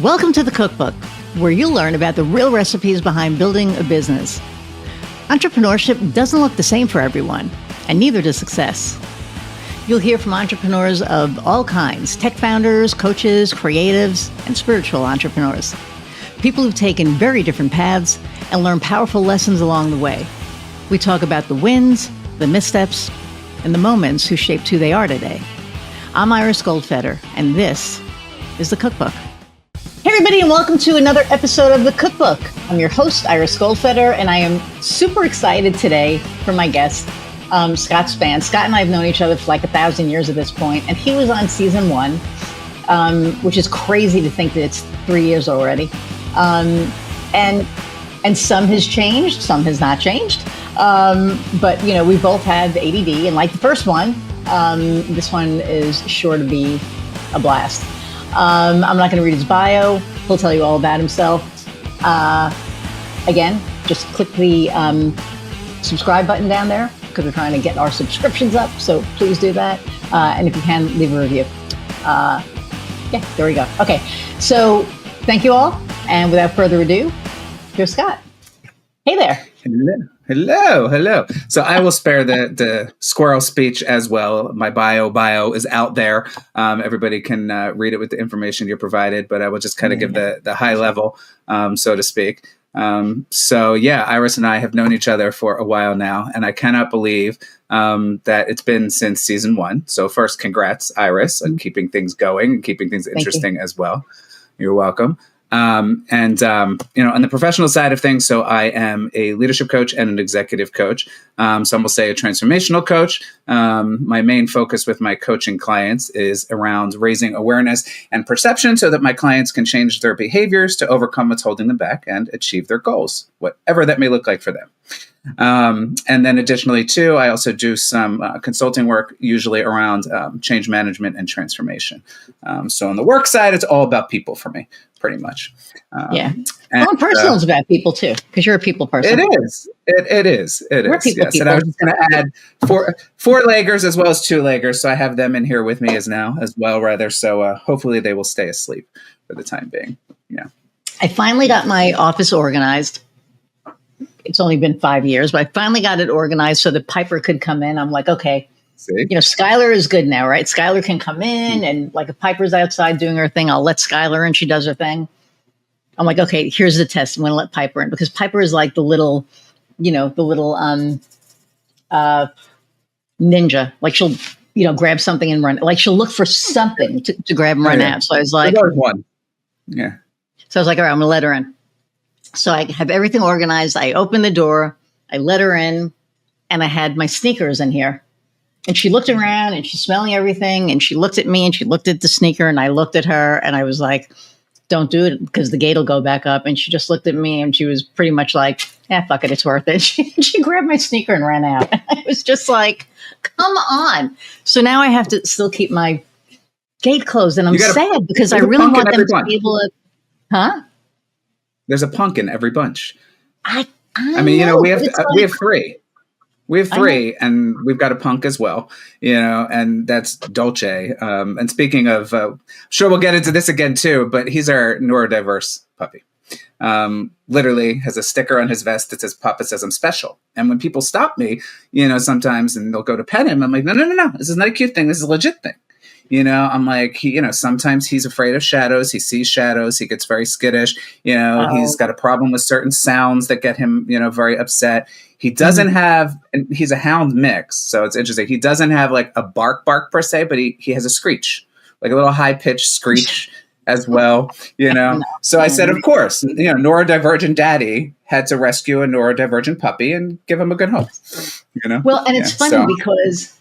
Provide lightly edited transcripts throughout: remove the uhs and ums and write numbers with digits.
Welcome to the Cookbook, where you'll learn about the real recipes behind building a business. Entrepreneurship doesn't look the same for everyone, and neither does success. You'll hear from entrepreneurs of all kinds, tech founders, coaches, creatives, and spiritual entrepreneurs. People who've taken very different paths and learned powerful lessons along the way. We talk about the wins, the missteps, and the moments who shaped who they are today. I'm Iris Goldfeder, and this is the Cookbook. Hey everybody, and welcome to another episode of the Cookbook. I'm your host, Iris Goldfeder, and I am super excited today for my guest, Scott Spann. Scott and I have known each other for like 1,000 years at this point, and he was on season 1, which is crazy to think that it's 3 years already. And some has changed, some has not changed. But you know, we both had ADD, and like the first one, this one is sure to be a blast. I'm not going to read his bio. He'll tell you all about himself. Again, just click the subscribe button down there because we're trying to get our subscriptions up. So please do that. And if you can, leave a review. Yeah, there we go. Okay. So thank you all. And without further ado, here's Scott. Hey there. Hello. So I will spare the squirrel speech as well. My bio is out there. Everybody can read it with the information you're provided, but I will just kind of give the high level, so to speak. So yeah, Iris and I have known each other for a while now, and I cannot believe that it's been since season 1. So first, congrats, Iris, on keeping things going and keeping things interesting as well. You're welcome. On the professional side of things, so I am a leadership coach and an executive coach. Some will say a transformational coach. My main focus with my coaching clients is around raising awareness and perception so that my clients can change their behaviors to overcome what's holding them back and achieve their goals, whatever that may look like for them. And then additionally, too, I also do some consulting work, usually around change management and transformation. So on the work side, it's all about people for me, pretty much. Well, personal is about people, too, because you're a people person. It is. We're people. Yes. And I was just going to add four-leggers as well as two-leggers. So I have them in here with me as well, rather. So hopefully they will stay asleep for the time being. Yeah. I finally got my office organized. It's only been 5 years, but I finally got it organized so that Piper could come in. I'm like, okay, Skylar is good now, right? Skylar can come in, and like if Piper's outside doing her thing, I'll let Skylar in. She does her thing. I'm like, okay, here's the test. I'm going to let Piper in because Piper is like the little ninja. Like she'll, grab something and run. Like she'll look for something to grab and run out. So I was like, one. Yeah. So I was like, all right, I'm going to let her in. So I have everything organized. I opened the door, I let her in, and I had my sneakers in here. And she looked around and she's smelling everything. And she looked at me and she looked at the sneaker and I looked at her and I was like, don't do it because the gate will go back up. And she just looked at me and she was pretty much like, fuck it, it's worth it. She grabbed my sneaker and ran out. I was just like, come on. So now I have to still keep my gate closed. And I'm sad because I really want them to be able to, There's a punk in every bunch. I mean, we have 3. We have 3, and we've got a punk as well, and that's Dolce. And speaking of, sure, we'll get into this again too, but he's our neurodiverse puppy. Literally has a sticker on his vest that says, Papa says I'm special. And when people stop me, sometimes, and they'll go to pet him, I'm like, no, this is not a cute thing. This is a legit thing. I'm like, sometimes he's afraid of shadows. He sees shadows. He gets very skittish. He's got a problem with certain sounds that get him, very upset. He doesn't have, and he's a hound mix. So it's interesting. He doesn't have like a bark per se, but he has a screech, like a little high pitched screech as well, So I said, of course, neurodivergent daddy had to rescue a neurodivergent puppy and give him a good home, Well, and it's funny because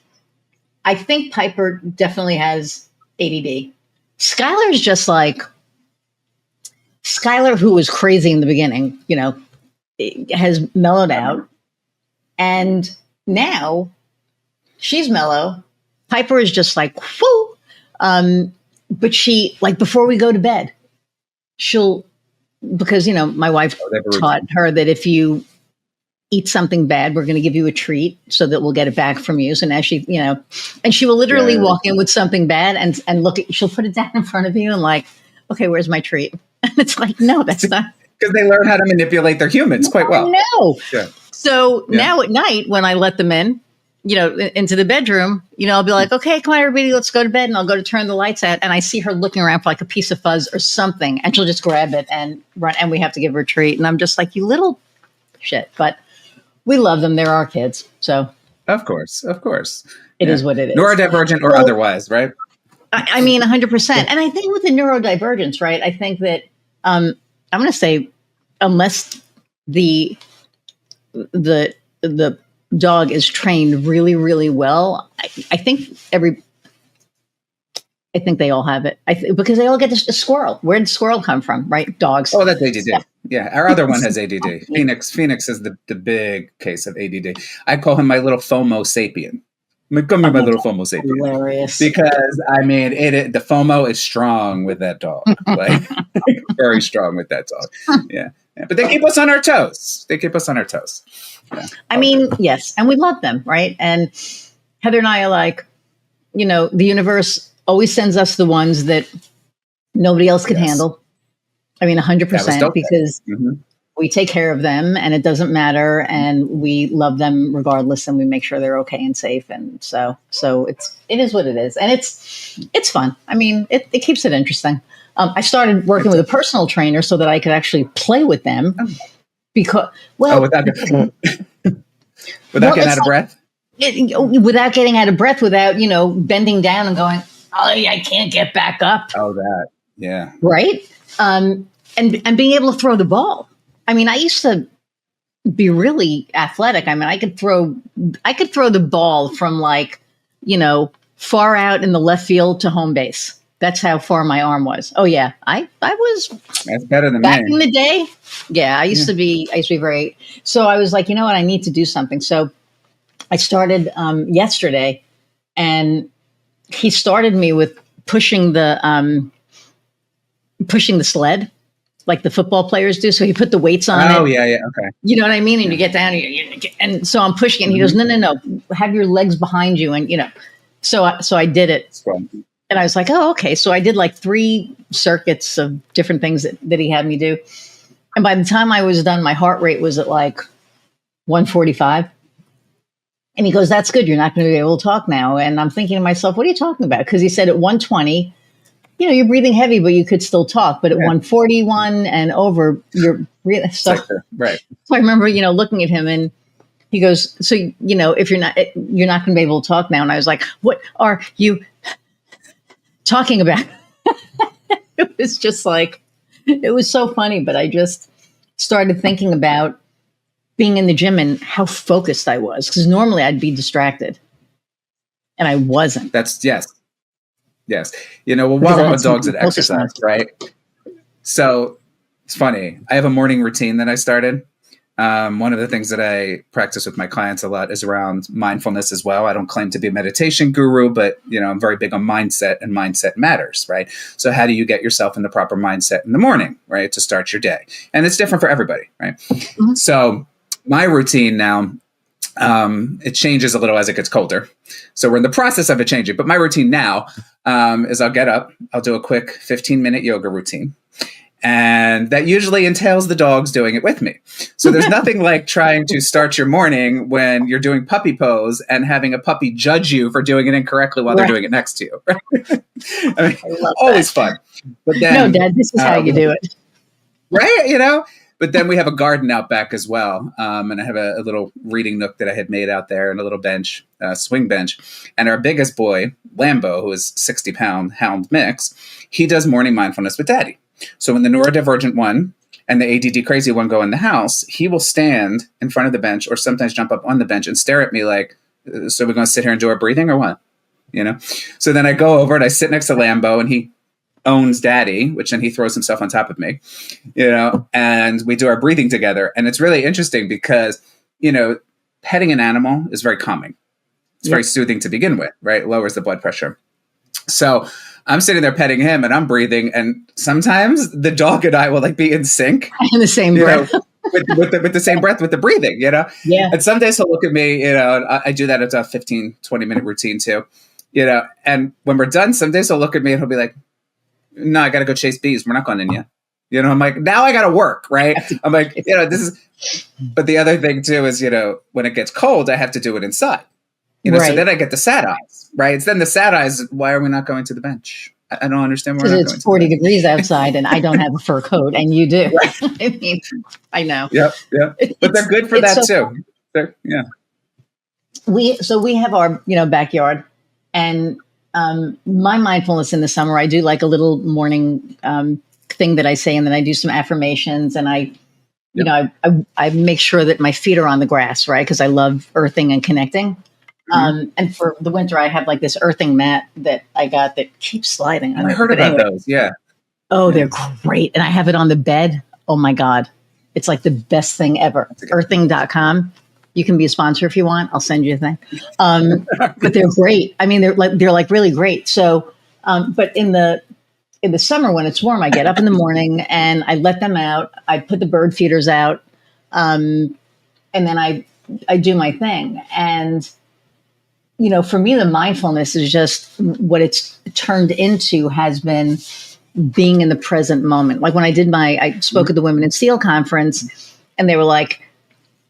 I think Piper definitely has ADD. Skylar's just like Skylar, who was crazy in the beginning, has mellowed out. And now she's mellow. Piper is just like, whoo. But she, like, before we go to bed, because my wife taught her that if you eat something bad, we're going to give you a treat so that we'll get it back from you. So now she, and she will literally walk in with something bad and look at, she'll put it down in front of you and like, okay, where's my treat? And it's like, no, that's not. Because they learn how to manipulate their humans quite well. No. Yeah. So now at night, when I let them in, into the bedroom, I'll be like, okay, come on, everybody, let's go to bed. And I'll go to turn the lights out. And I see her looking around for like a piece of fuzz or something. And she'll just grab it and run. And we have to give her a treat. And I'm just like, you little shit. But we love them. They're our kids. So. Of course. It is what it is. Neurodivergent or otherwise, right? I mean, 100%. And I think with the neurodivergence, right, I think that I'm going to say, unless the dog is trained really, really well, I think they all have it. Because they all get a squirrel. Where did squirrel come from, right? Dogs. Oh, that's ADD. Yeah, our other one has ADD. Phoenix is the big case of ADD. I call him my little FOMO sapien. Come here, my little FOMO sapien. Hilarious. Because the FOMO is strong with that dog, like very strong with that dog. Yeah. But they keep us on our toes. Yeah. I mean, yes, and we love them, right? And Heather and I are like, the universe always sends us the ones that nobody else could handle. I mean, 100%, because we take care of them and it doesn't matter. And we love them regardless. And we make sure they're okay and safe. And so it is what it is. And it's fun. I mean, it keeps it interesting. I started working with a personal trainer so that I could actually play with them because, without getting out of breath? Without getting out of breath, without, bending down and going, oh, I can't get back up. Oh, that. Yeah. Right. And being able to throw the ball. I mean, I used to be really athletic. I mean, I could throw the ball from far out in the left field to home base. That's how far my arm was. Oh yeah. I was That's better than back me. in the day. Yeah. I used to be very, so I was like, you know what? I need to do something. So I started yesterday, and he started me with pushing the sled like the football players do. So he put the weights on it. Oh, yeah. Okay. You know what I mean? And you get down and so I'm pushing it. And he goes, no. Have your legs behind you. And, so I did it. And I was like, oh, okay. So I did like 3 circuits of different things that he had me do. And by the time I was done, my heart rate was at like 145. And he goes, that's good. You're not going to be able to talk now. And I'm thinking to myself, what are you talking about? Because he said at 120, you're breathing heavy, but you could still talk. But at 141 and over, you're breathing. So, right. So I remember, looking at him, and he goes, so, if you're not going to be able to talk now. And I was like, what are you talking about? It was just like, it was so funny. But I just started thinking about being in the gym and how focused I was, because normally I'd be distracted, and I wasn't. That's yes. While with dogs at exercise, right? So it's funny. I have a morning routine that I started. One of the things that I practice with my clients a lot is around mindfulness as well. I don't claim to be a meditation guru, but I'm very big on mindset, and mindset matters, right? So how do you get yourself in the proper mindset in the morning, right, to start your day? And it's different for everybody, right? Mm-hmm. So my routine now, it changes a little as it gets colder. So we're in the process of it changing. But my routine now is I'll get up, I'll do a quick 15-minute yoga routine. And that usually entails the dogs doing it with me. So there's nothing like trying to start your morning when you're doing puppy pose and having a puppy judge you for doing it incorrectly while they're doing it next to you. I mean, always fun. But then, no, Dad, this is how you do it. Right? But then we have a garden out back as well. And I have a little reading nook that I had made out there, and a little bench, swing bench. And our biggest boy, Lambo, who is 60-pound hound mix, he does morning mindfulness with Daddy. So when the neurodivergent one and the ADD crazy one go in the house, he will stand in front of the bench or sometimes jump up on the bench and stare at me like, so we're going to sit here and do our breathing or what? So then I go over and I sit next to Lambo, and he owns Daddy, which then he throws himself on top of me, and we do our breathing together. And it's really interesting because, petting an animal is very calming. It's very soothing to begin with, right? It lowers the blood pressure. So I'm sitting there petting him and I'm breathing. And sometimes the dog and I will be in sync. In the same breath. With the same breath, with the breathing, Yeah. And some days he'll look at me, and I do that. It's a 15, 20-minute routine too, and when we're done, some days he'll look at me and he'll be like, no, I got to go chase bees. We're not going in yet. I'm like, now I got to work, right? I'm like, this is, but the other thing too is, when it gets cold, I have to do it inside, so then I get the sad eyes, right? It's then the sad eyes. Why are we not going to the bench? I don't understand why we're not Because going it's to the 40 bench. degrees outside and I don't have a fur coat and you do. Right. I mean, I know. Yep. But they're good for that too. Yeah. We have our, backyard, and my mindfulness in the summer, I do like a little morning thing that I say, and then I do some affirmations, and I make sure that my feet are on the grass, right? Because I love earthing and connecting. And for the winter, I have like this earthing mat that I got that keeps sliding. I heard about those. Yeah. Oh, they're great. And I have it on the bed. Oh my God. It's like the best thing ever. Earthing.com. You can be a sponsor if you want. I'll send you a thing. But they're great. I mean, they're like really great. So, but in the summer when it's warm, I get up in the morning and I let them out. I put the bird feeders out. And then I do my thing. And, for me, the mindfulness is just what it's turned into has been being in the present moment. Like when I spoke at the Women in Steel conference and they were like,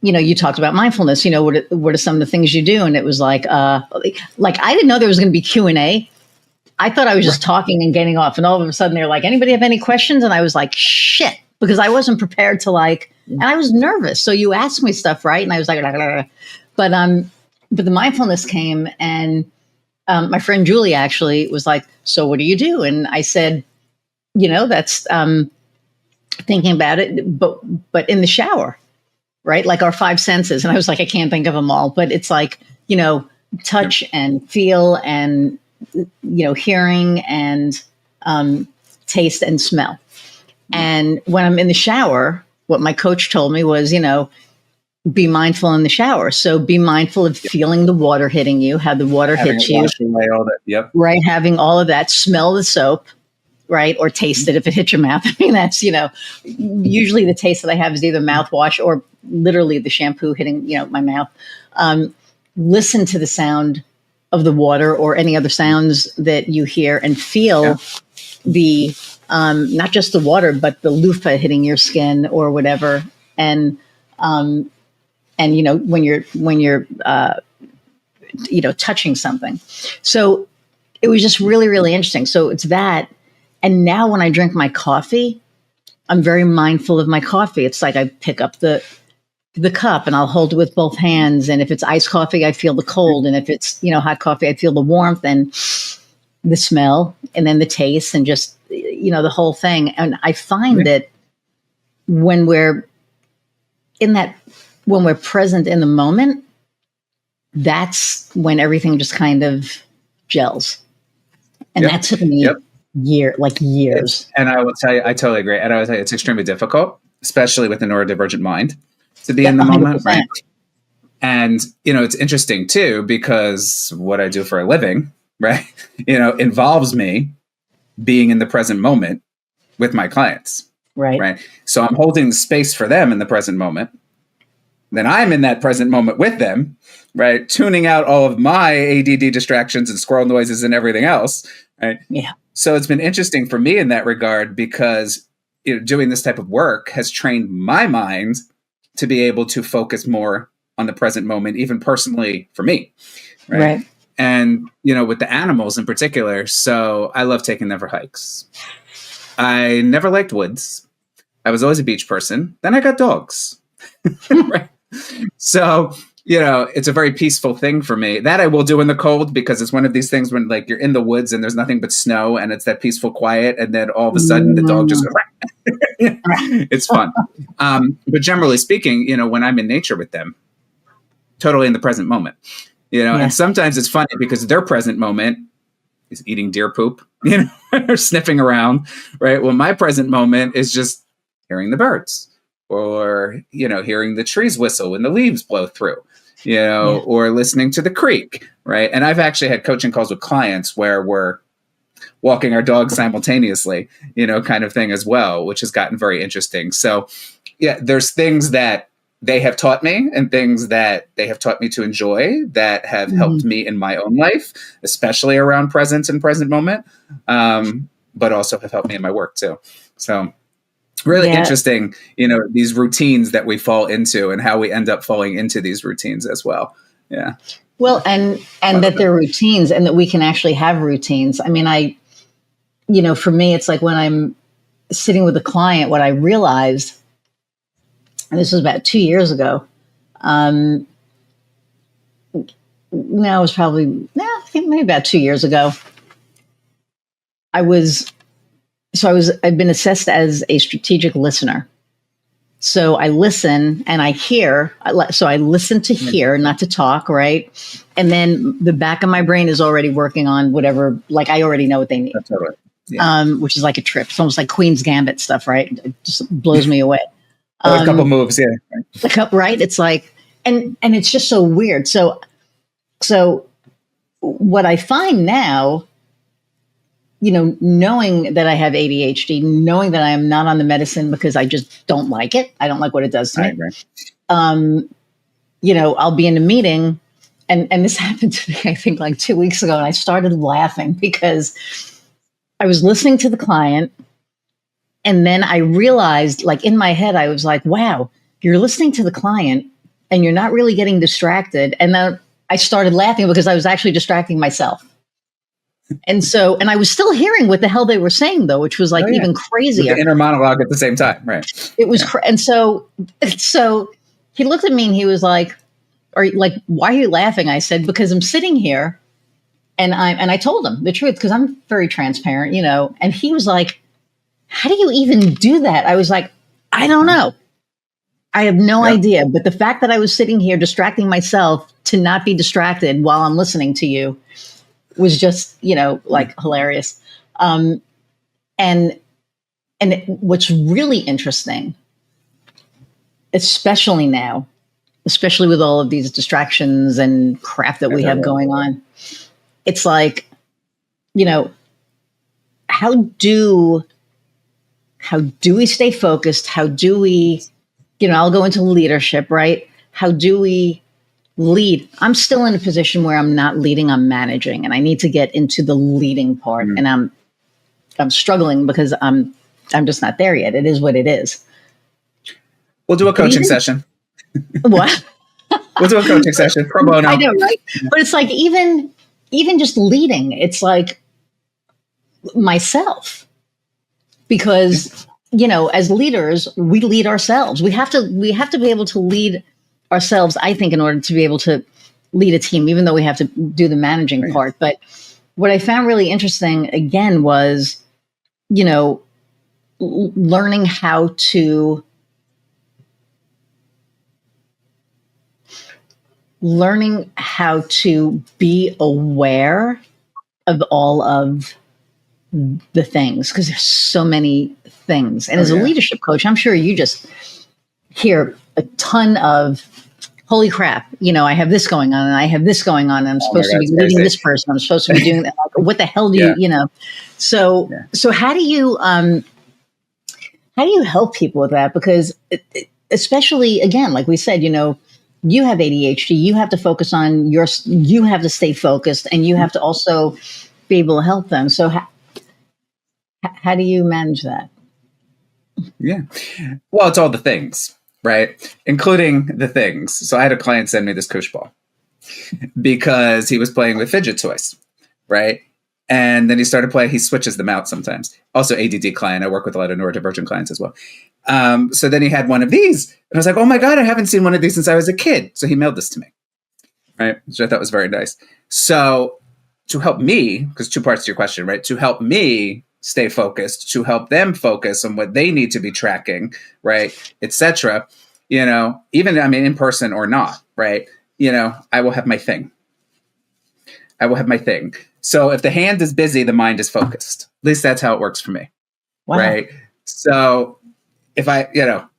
you talked about mindfulness, what are some of the things you do? And it was like I didn't know there was going to be Q&A. I thought I was just talking and getting off. And all of a sudden they're like, anybody have any questions? And I was like, shit, because I wasn't prepared to and I was nervous. So you asked me stuff, right? And I was like, but the mindfulness came and my friend Julie actually was like, so what do you do? And I said, that's thinking about it, but in the shower, right? Like our five senses. And I was like, I can't think of them all, but it's like, touch and feel and, hearing and taste and smell. And when I'm in the shower, what my coach told me was, be mindful in the shower. So be mindful of feeling the water hitting you, how the water hits you. All that. Yep. Right. Having all of that, smell the soap, right? Or taste it if it hits your mouth. I mean, that's, usually the taste that I have is either mouthwash or literally the shampoo hitting, my mouth. Listen to the sound of the water or any other sounds that you hear and feel the, not just the water, but the loofah hitting your skin or whatever. And when you're touching something. So it was just really, really interesting. So it's that. And now when I drink my coffee, I'm very mindful of my coffee. It's like I pick up the cup and I'll hold it with both hands. And if it's iced coffee, I feel the cold. And if it's, hot coffee, I feel the warmth and the smell and then the taste and just, the whole thing. And I find that when we're present in the moment, that's when everything just kind of gels. And that took me years. And I will tell you, I totally agree. And I will tell you, it's extremely difficult, especially with a neurodivergent mind, to be in the 100%. Moment. Right. And, it's interesting too, because what I do for a living, right, involves me being in the present moment with my clients. Right. So I'm holding space for them in the present moment. Then I'm in that present moment with them, right? Tuning out all of my ADD distractions and squirrel noises and everything else, right? Yeah. So it's been interesting for me in that regard because doing this type of work has trained my mind to be able to focus more on the present moment, even personally for me, right? And, with the animals in particular, so I love taking them for hikes. I never liked woods. I was always a beach person. Then I got dogs, right? So, it's a very peaceful thing for me that I will do in the cold because it's one of these things when like you're in the woods and there's nothing but snow and it's that peaceful quiet. And then all of a sudden the dog just goes, it's fun. But generally speaking, when I'm in nature with them, totally in the present moment, and sometimes it's funny because their present moment is eating deer poop, or sniffing around, right? Well, my present moment is just hearing the birds. Or, hearing the trees whistle when the leaves blow through, or listening to the creek, right? And I've actually had coaching calls with clients where we're walking our dogs simultaneously, kind of thing as well, which has gotten very interesting. So, there's things that they have taught me and things that they have taught me to enjoy that have helped me in my own life, especially around presence and present moment, but also have helped me in my work too. So Really interesting, these routines that we fall into and how we end up falling into these routines as well. Yeah. Well, and that they're routines and that we can actually have routines. I mean, for me, it's like when I'm sitting with a client, what I realized, and this was about 2 years ago, no, it was probably, I think maybe about 2 years ago. I've been assessed as a strategic listener. So I listen and I hear. So I listen to hear, not to talk, right? And then the back of my brain is already working on whatever, like I already know what they need. Totally. Yeah. Which is like a trip. It's almost like Queen's Gambit stuff, right? It just blows me away. A couple moves, yeah. Right? It's like, and it's just so weird. So what I find now, knowing that I have ADHD, knowing that I am not on the medicine because I just don't like it. I don't like what it does to me. I'll be in a meeting and this happened to me, I think like 2 weeks ago. And I started laughing because I was listening to the client. And then I realized, like in my head, I was like, wow, you're listening to the client and you're not really getting distracted. And then I started laughing because I was actually distracting myself. And I was still hearing what the hell they were saying, though, which was like even crazier. With the inner monologue at the same time, right? It was, and so he looked at me and he was like, why are you laughing? I said, because I'm sitting here, and I told him the truth because I'm very transparent, And he was like, how do you even do that? I was like, I don't know. I have no idea. But the fact that I was sitting here distracting myself to not be distracted while I'm listening to you was just, like hilarious. And what's really interesting, especially now, especially with all of these distractions and crap that we have going on, it's like, how do we stay focused? How do we, I'll go into leadership, right? How do we lead? I'm still in a position where I'm not leading, I'm managing, and I need to get into the leading part. And I'm struggling because I'm just not there yet. It is what it is. We'll do a coaching session. What? We'll do a coaching session pro bono. I know, right? But it's like even just leading, it's like myself, because as leaders, we lead ourselves. We have to be able to lead ourselves, I think, in order to be able to lead a team, even though we have to do the managing part. But what I found really interesting, again, was, learning how to be aware of all of the things, because there's so many things. And as a leadership coach, I'm sure you just hear a ton of, holy crap, I have this going on and I have this going on and I'm supposed to be leading this person. I'm supposed to be doing that. What the hell do you. So how do you help people with that? Because especially, again, like we said, you have ADHD, you have to focus on you have to stay focused, and you have to also be able to help them. So how do you manage that? Yeah. Well, it's all the things, right? Including the things. So I had a client send me this Koosh ball because he was playing with fidget toys, right? And then he started playing, he switches them out sometimes. Also ADD client. I work with a lot of neurodivergent clients as well. So then he had one of these. And I was like, oh my God, I haven't seen one of these since I was a kid. So he mailed this to me, right? Which I thought was very nice. So to help me, because two parts to your question, right? To help me stay focused, to help them focus on what they need to be tracking, right, etc. Even, in person or not, right, I will have my thing. So if the hand is busy, the mind is focused. At least that's how it works for me, right? So if I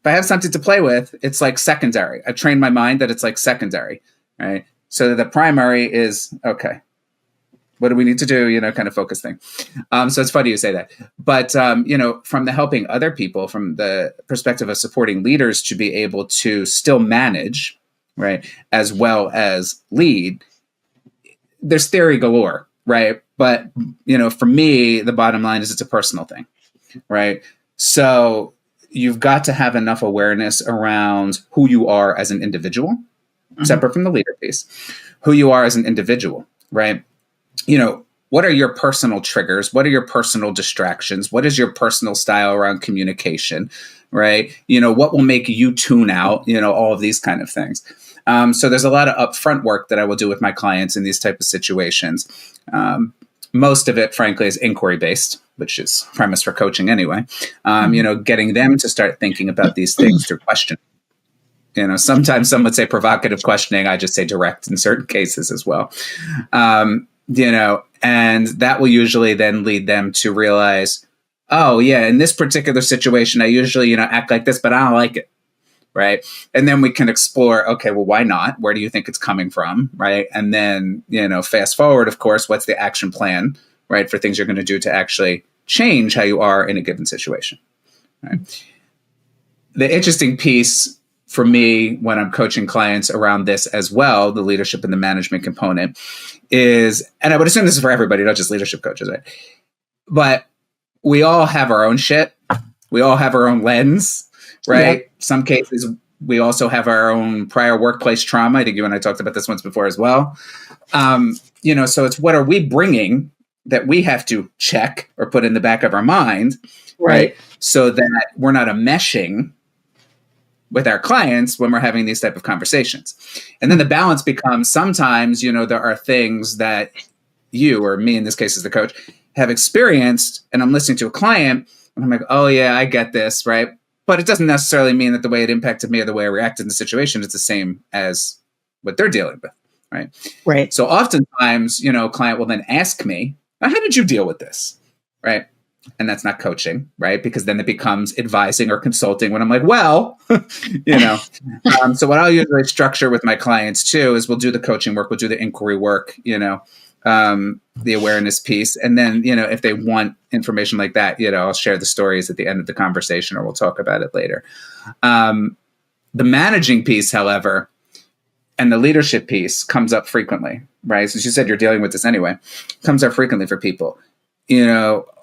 have something to play with, it's like secondary. I've trained my mind that it's like secondary, right? So the primary is, okay, what do we need to do? Kind of focus thing. So it's funny you say that. But, from the helping other people, from the perspective of supporting leaders to be able to still manage, right, as well as lead, there's theory galore, right? But, for me, the bottom line is it's a personal thing, right? So you've got to have enough awareness around who you are as an individual, separate from the leader piece, who you are as an individual, right? What are your personal triggers? What are your personal distractions? What is your personal style around communication, right? What will make you tune out, all of these kind of things. So there's a lot of upfront work that I will do with my clients in these type of situations. Most of it, frankly, is inquiry based, which is premise for coaching anyway. Getting them to start thinking about these things through questioning. Sometimes some would say provocative questioning. I just say direct in certain cases as well. And that will usually then lead them to realize, oh yeah, in this particular situation, I usually, act like this, but I don't like it. Right. And then we can explore, okay, well, why not? Where do you think it's coming from? Right. And then, fast forward, of course, what's the action plan, right, for things you're going to do to actually change how you are in a given situation. Right. The interesting piece for me when I'm coaching clients around this as well, the leadership and the management component is, and I would assume this is for everybody, not just leadership coaches, right? But we all have our own shit. We all have our own lens, right? Yep. Some cases, we also have our own prior workplace trauma. I think you and I talked about this once before as well. So it's what are we bringing that we have to check or put in the back of our mind, right? So that we're not enmeshing with our clients when we're having these type of conversations. And then the balance becomes sometimes, there are things that you or me, in this case as the coach, have experienced, and I'm listening to a client and I'm like, oh yeah, I get this, right? But it doesn't necessarily mean that the way it impacted me or the way I reacted in the situation is the same as what they're dealing with, right? Right. So oftentimes, a client will then ask me, how did you deal with this, right? And that's not coaching, right? Because then it becomes advising or consulting when I'm like, well, so what I'll usually structure with my clients too is we'll do the coaching work, we'll do the inquiry work, the awareness piece. And then, if they want information like that, I'll share the stories at the end of the conversation or we'll talk about it later. The managing piece, however, and the leadership piece comes up frequently, right? Since you said you're dealing with this anyway, comes up frequently for people.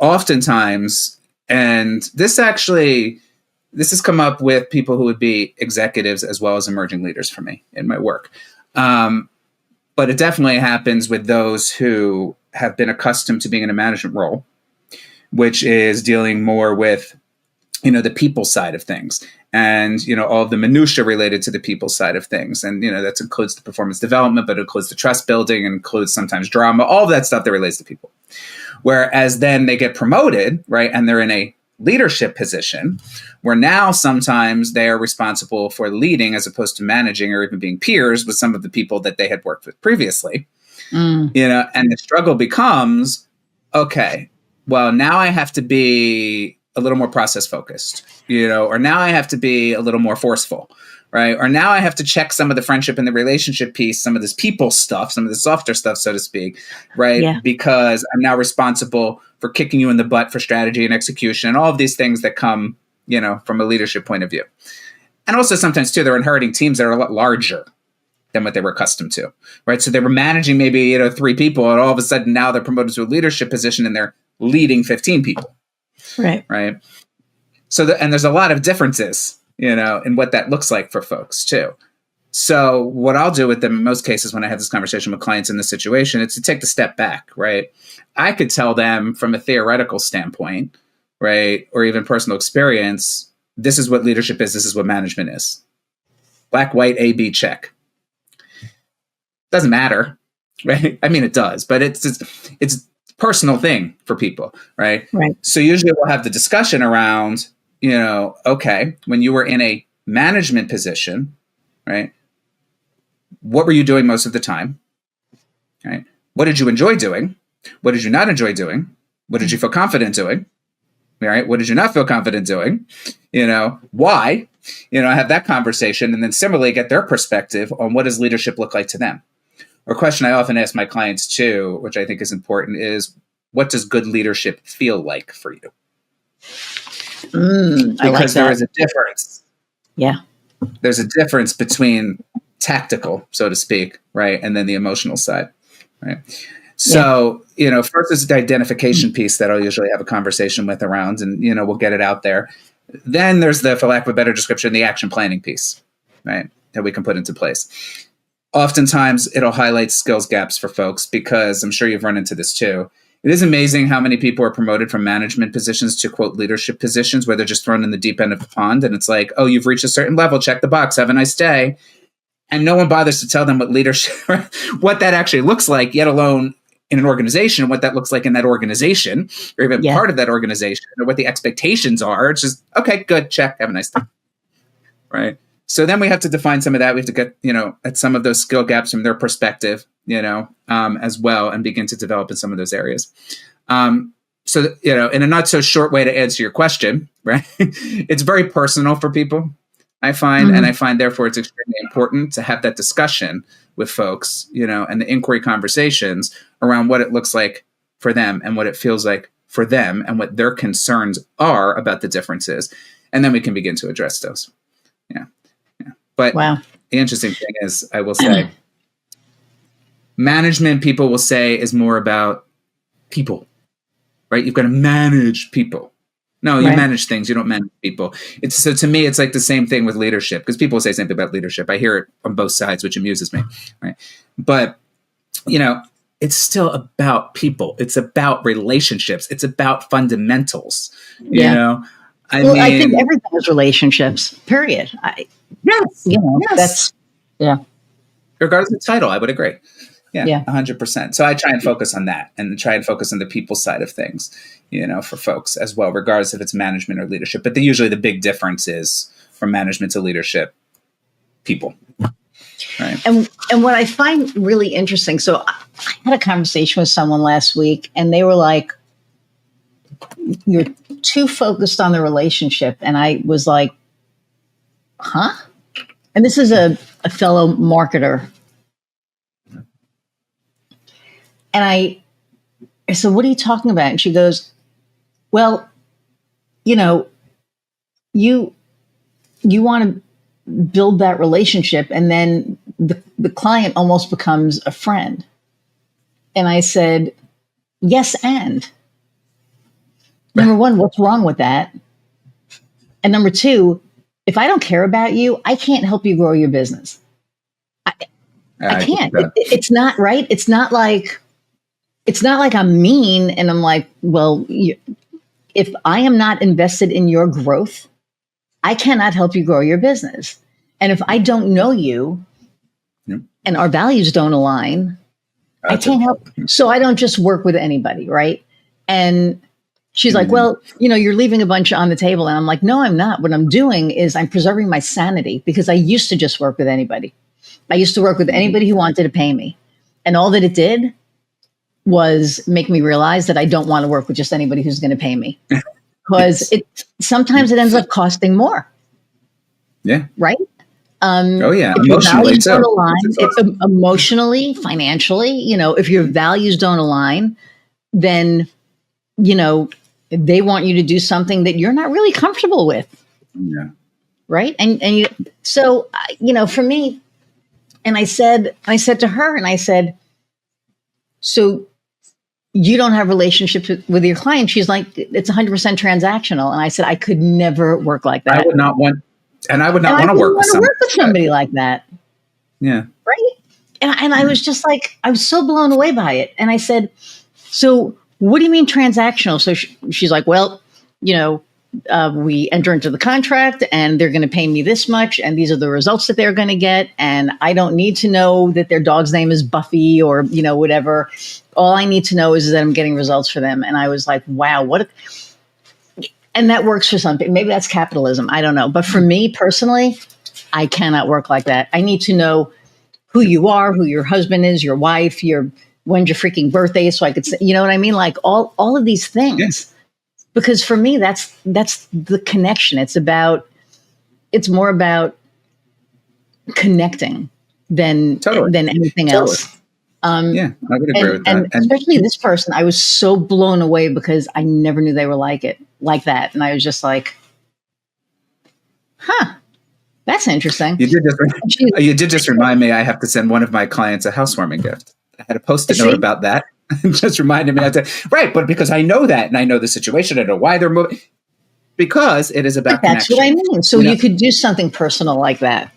Oftentimes, and this has come up with people who would be executives as well as emerging leaders for me in my work. But it definitely happens with those who have been accustomed to being in a management role, which is dealing more with, the people side of things and, all of the minutia related to the people side of things. And, that includes the performance development, but it includes the trust building and includes sometimes drama, all of that stuff that relates to people. Whereas then they get promoted, right? And they're in a leadership position where now sometimes they are responsible for leading as opposed to managing or even being peers with some of the people that they had worked with previously. And the struggle becomes, okay, well, now I have to be a little more process focused, or now I have to be a little more forceful, right? Or now I have to check some of the friendship and the relationship piece, some of this people stuff, some of the softer stuff, so to speak, right? Yeah. Because I'm now responsible for kicking you in the butt for strategy and execution and all of these things that come, from a leadership point of view. And also sometimes too, they're inheriting teams that are a lot larger than what they were accustomed to, right? So they were managing maybe, 3 people and all of a sudden now they're promoted to a leadership position and they're leading 15 people. Right. Right. So, and there's a lot of differences, in what that looks like for folks too. So what I'll do with them in most cases when I have this conversation with clients in this situation, it's to take the step back, right? I could tell them from a theoretical standpoint, right? Or even personal experience, this is what leadership is. This is what management is. Black, white, A, B, check. Doesn't matter, right? I mean, it does, but it's personal thing for people, right? Right. So usually we'll have the discussion around, okay, when you were in a management position, right? What were you doing most of the time? Right? What did you enjoy doing? What did you not enjoy doing? What did you feel confident doing? Right? What did you not feel confident doing? Why? Have that conversation and then similarly get their perspective on what does leadership look like to them. Or a question I often ask my clients too, which I think is important, is what does good leadership feel like for you? Because there is a difference. Yeah. There's a difference between tactical, so to speak, right? And then the emotional side, right? So, first is the identification piece that I'll usually have a conversation with around and, we'll get it out there. Then there's the, for lack of a better description, the action planning piece, right, that we can put into place. Oftentimes, it'll highlight skills gaps for folks because I'm sure you've run into this too. It is amazing how many people are promoted from management positions to, quote, leadership positions where they're just thrown in the deep end of the pond. And it's like, oh, you've reached a certain level. Check the box. Have a nice day. And no one bothers to tell them what leadership, what that actually looks like, yet alone in an organization, what that looks like in that organization, or even part of that organization, or what the expectations are. It's just, okay, good, check, have a nice day. Right? So then we have to define some of that. We have to get, at some of those skill gaps from their perspective, as well, and begin to develop in some of those areas. So, in a not so short way to answer your question, right? It's very personal for people, I find, and I find therefore it's extremely important to have that discussion with folks, and the inquiry conversations around what it looks like for them and what it feels like for them and what their concerns are about the differences. And then we can begin to address those. Yeah. But the interesting thing is, I will say, management, people will say, is more about people, right? You've got to manage people. No, you manage things. You don't manage people. So to me, it's like the same thing with leadership, because people say something about leadership. I hear it on both sides, which amuses me, right? But, it's still about people. It's about relationships. It's about fundamentals, I think everything is relationships, period. Yes. That's, regardless of the title, I would agree. Yeah, 100%. So I try and focus on that and try and focus on the people side of things, for folks as well, regardless if it's management or leadership. But usually the big difference is from management to leadership, people. Right. And what I find really interesting, so I had a conversation with someone last week and they were like, you're too focused on the relationship. And I was like, huh? And this is a fellow marketer. And I said, what are you talking about? And she goes, well, you want to build that relationship and then the client almost becomes a friend. And I said, yes, and number one, what's wrong with that? And number two, if I don't care about you, I can't help you grow your business. I can't. It's not right. It's not like I'm mean and I'm like, well, if I am not invested in your growth, I cannot help you grow your business. And if I don't know you and our values don't align, I can't help. So I don't just work with anybody, right? And she's like, well, you're leaving a bunch on the table. And I'm like, no, I'm not. What I'm doing is I'm preserving my sanity because I used to just work with anybody. I used to work with anybody who wanted to pay me. And all that it did was make me realize that I don't want to work with just anybody who's going to pay me. Because sometimes it ends up costing more. Yeah. Right? Emotionally too. Awesome. Emotionally, financially, if your values don't align, then, they want you to do something that you're not really comfortable with. Yeah. Right. So for me, and I said to her, and I said, so you don't have relationships with your client. She's like, it's 100% transactional. And I said, I could never work like that. I would not want to work with somebody like that. Yeah. Right. And I was just like, I was so blown away by it. And I said, so what do you mean transactional? So she's like, well, we enter into the contract and they're going to pay me this much. And these are the results that they're going to get. And I don't need to know that their dog's name is Buffy or, whatever. All I need to know is that I'm getting results for them. And I was like, wow, and that works for some people. Maybe that's capitalism. I don't know. But for me personally, I cannot work like that. I need to know who you are, who your husband is, your wife, when's your freaking birthday. So I could say, you know what I mean? Like all of these things. Yes. Because for me, that's the connection. It's more about connecting than anything else. I would agree with that. And especially this person, I was so blown away because I never knew they were like that. And I was just like, huh, that's interesting. You did just remind me, I have to send one of my clients a housewarming gift. I had a Post-it note about that. Just reminded me, right? But because I know that and I know the situation, I know why they're moving. because it is about That's connection. what I mean. So you could do something personal like that.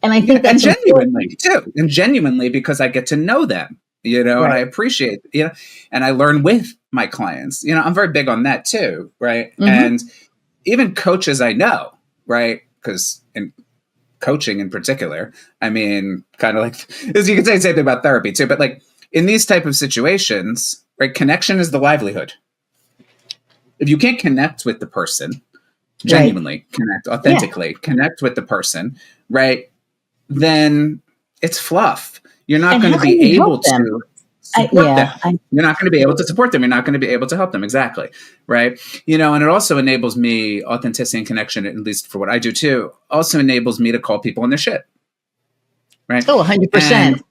And I think that's and genuinely too. And genuinely because I get to know them, and I appreciate, and I learn with my clients. I'm very big on that too, right? Mm-hmm. And even coaches I know, right? Because in coaching in particular, I mean, kind of like, as you can say the same thing about therapy too, but like in these type of situations, right? Connection is the livelihood. If you can't connect with the person, genuinely connect, authentically connect with the person, right? Then it's fluff. You're not going to be able to support them. You're not going to be able to support them. You're not going to be able to help them. Exactly. Right. And it also enables me, authenticity and connection, at least for what I do too, also enables me to call people on their shit. Right. Oh, 100%.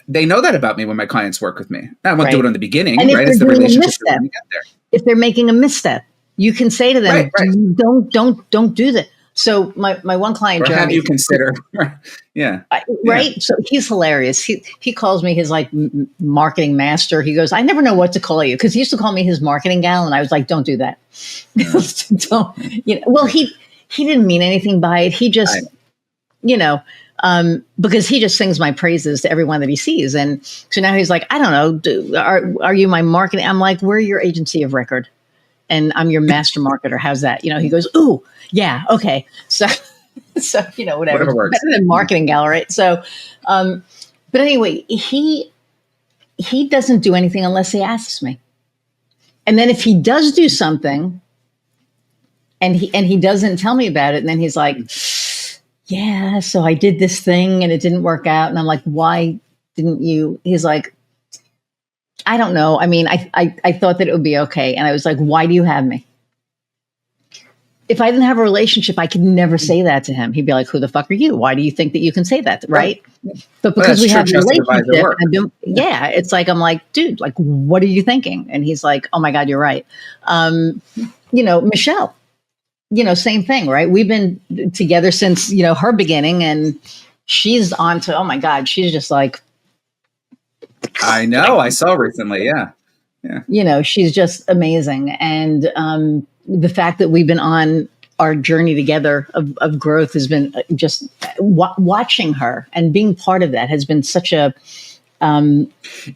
They know that about me when my clients work with me. I won't do it in the beginning, and right? It's the relationship when you get there. If they're making a misstep, you can say to them, don't do that. So my one client, Jeremy, have you consider? Right. So he's hilarious. He calls me his like marketing master. He goes, I never know what to call you, because he used to call me his marketing gal, and I was like, don't do that. Don't. Well, he didn't mean anything by it. He just, because he just sings my praises to everyone that he sees, and so now he's like, I don't know, are you my marketing? I'm like, we're your agency of record, and I'm your master marketer. How's that? He goes, ooh, yeah, okay. So whatever works. Better than marketing gal, right? So, but anyway, he doesn't do anything unless he asks me. And then if he does do something and he doesn't tell me about it, and then he's like, yeah, so I did this thing and it didn't work out. And I'm like, why didn't you? He's like, I don't know. I mean, I thought that it would be okay. And I was like, why do you have me? If I didn't have a relationship, I could never say that to him. He'd be like, who the fuck are you? Why do you think that you can say that? Right. But because we have a relationship, it's like, I'm like, dude, like, what are you thinking? And he's like, oh my God, you're right. Michelle, same thing, right? We've been together since, her beginning, and she's on to, oh my God, she's just like, I know. I saw recently. Yeah. She's just amazing. And, the fact that we've been on our journey together of growth has been just watching her and being part of that has been such a,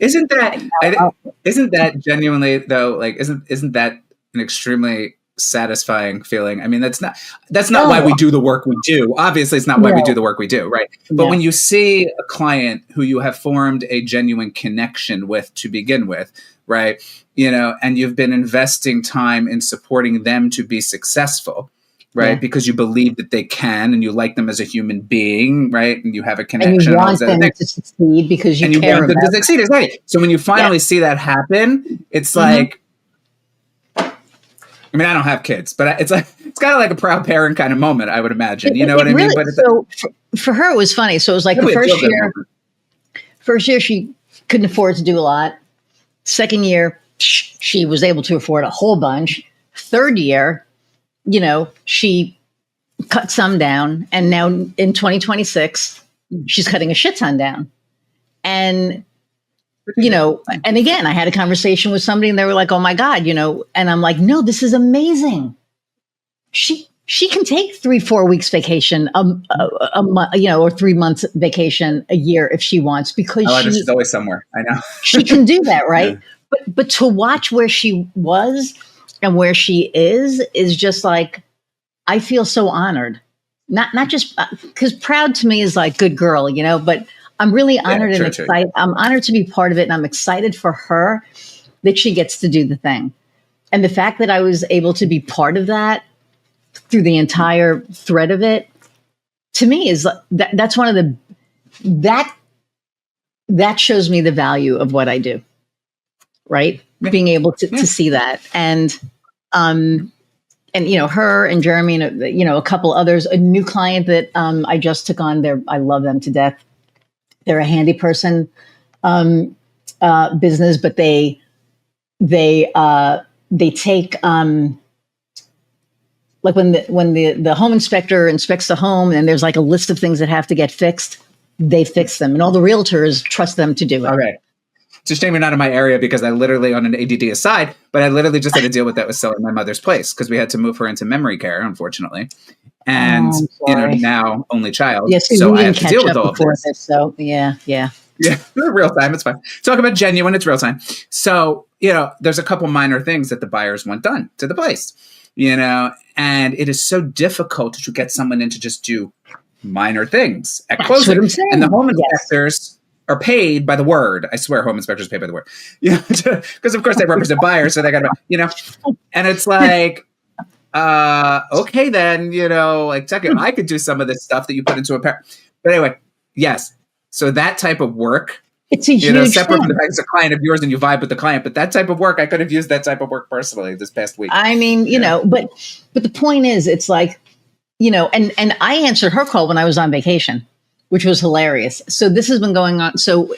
isn't that genuinely though, like, isn't that an extremely satisfying feeling? I mean, that's not why we do the work we do. Obviously it's not why we do the work we do. Right. But when you see a client who you have formed a genuine connection with to begin with, right, and you've been investing time in supporting them to be successful, right, because you believe that they can, and you like them as a human being, right, and you have a connection, and you want them to succeed because you care want them about to succeed. Right. So when you finally see that happen, it's like, I mean, I don't have kids, but it's like, it's kind of like a proud parent kind of moment, I would imagine. You know what I mean? But so for her, it was funny. So it was like the first year she couldn't afford to do a lot. Second year, she was able to afford a whole bunch. Third year, she cut some down. And now in 2026, she's cutting a shit ton down. And, and again, I had a conversation with somebody and they were like, oh my God, and I'm like, no, this is amazing. She can take 3-4 weeks vacation, a month, or 3 months vacation a year if she wants, because she's always somewhere. I know she can do that, right? Yeah. But to watch where she was and where she is just like, I feel so honored. Not just because proud to me is like good girl, but I'm really honored and excited. I'm honored to be part of it, and I'm excited for her that she gets to do the thing, and the fact that I was able to be part of that through the entire thread of it, to me is that's one of the that shows me the value of what I do, right? Being able to see that, and her and Jeremy and a couple others, a new client that I just took on. I love them to death. They're a handy person business, but they take like when the home inspector inspects the home and there's like a list of things that have to get fixed, they fix them, and all the realtors trust them to do it. All right. It's a shame you're not in my area because I literally, on an ADD aside, but I literally just had to deal with that with selling my mother's place because we had to move her into memory care, unfortunately. And, I'm sorry. now only child. Yes, So we I didn't have to deal catch with up all of before this. this. So yeah. Yeah, real time. It's fine. Talk about genuine. It's real time. So, there's a couple minor things that the buyers want done to the place, and it is so difficult to get someone in to just do minor things at That's closing. what I'm saying. And the home Yes. inspectors are paid by the word. I swear home inspectors pay by the word. Because of course they represent buyers. So they got to, and it's like, okay, then, I could do some of this stuff that you put into a pair. But anyway, yes. So that type of work, It's a huge separate thing. from the fact it's a client of yours and you vibe with the client, but that type of work, I could have used that type of work personally this past week. I mean, but the point is, it's like, and I answered her call when I was on vacation, which was hilarious. So this has been going on. So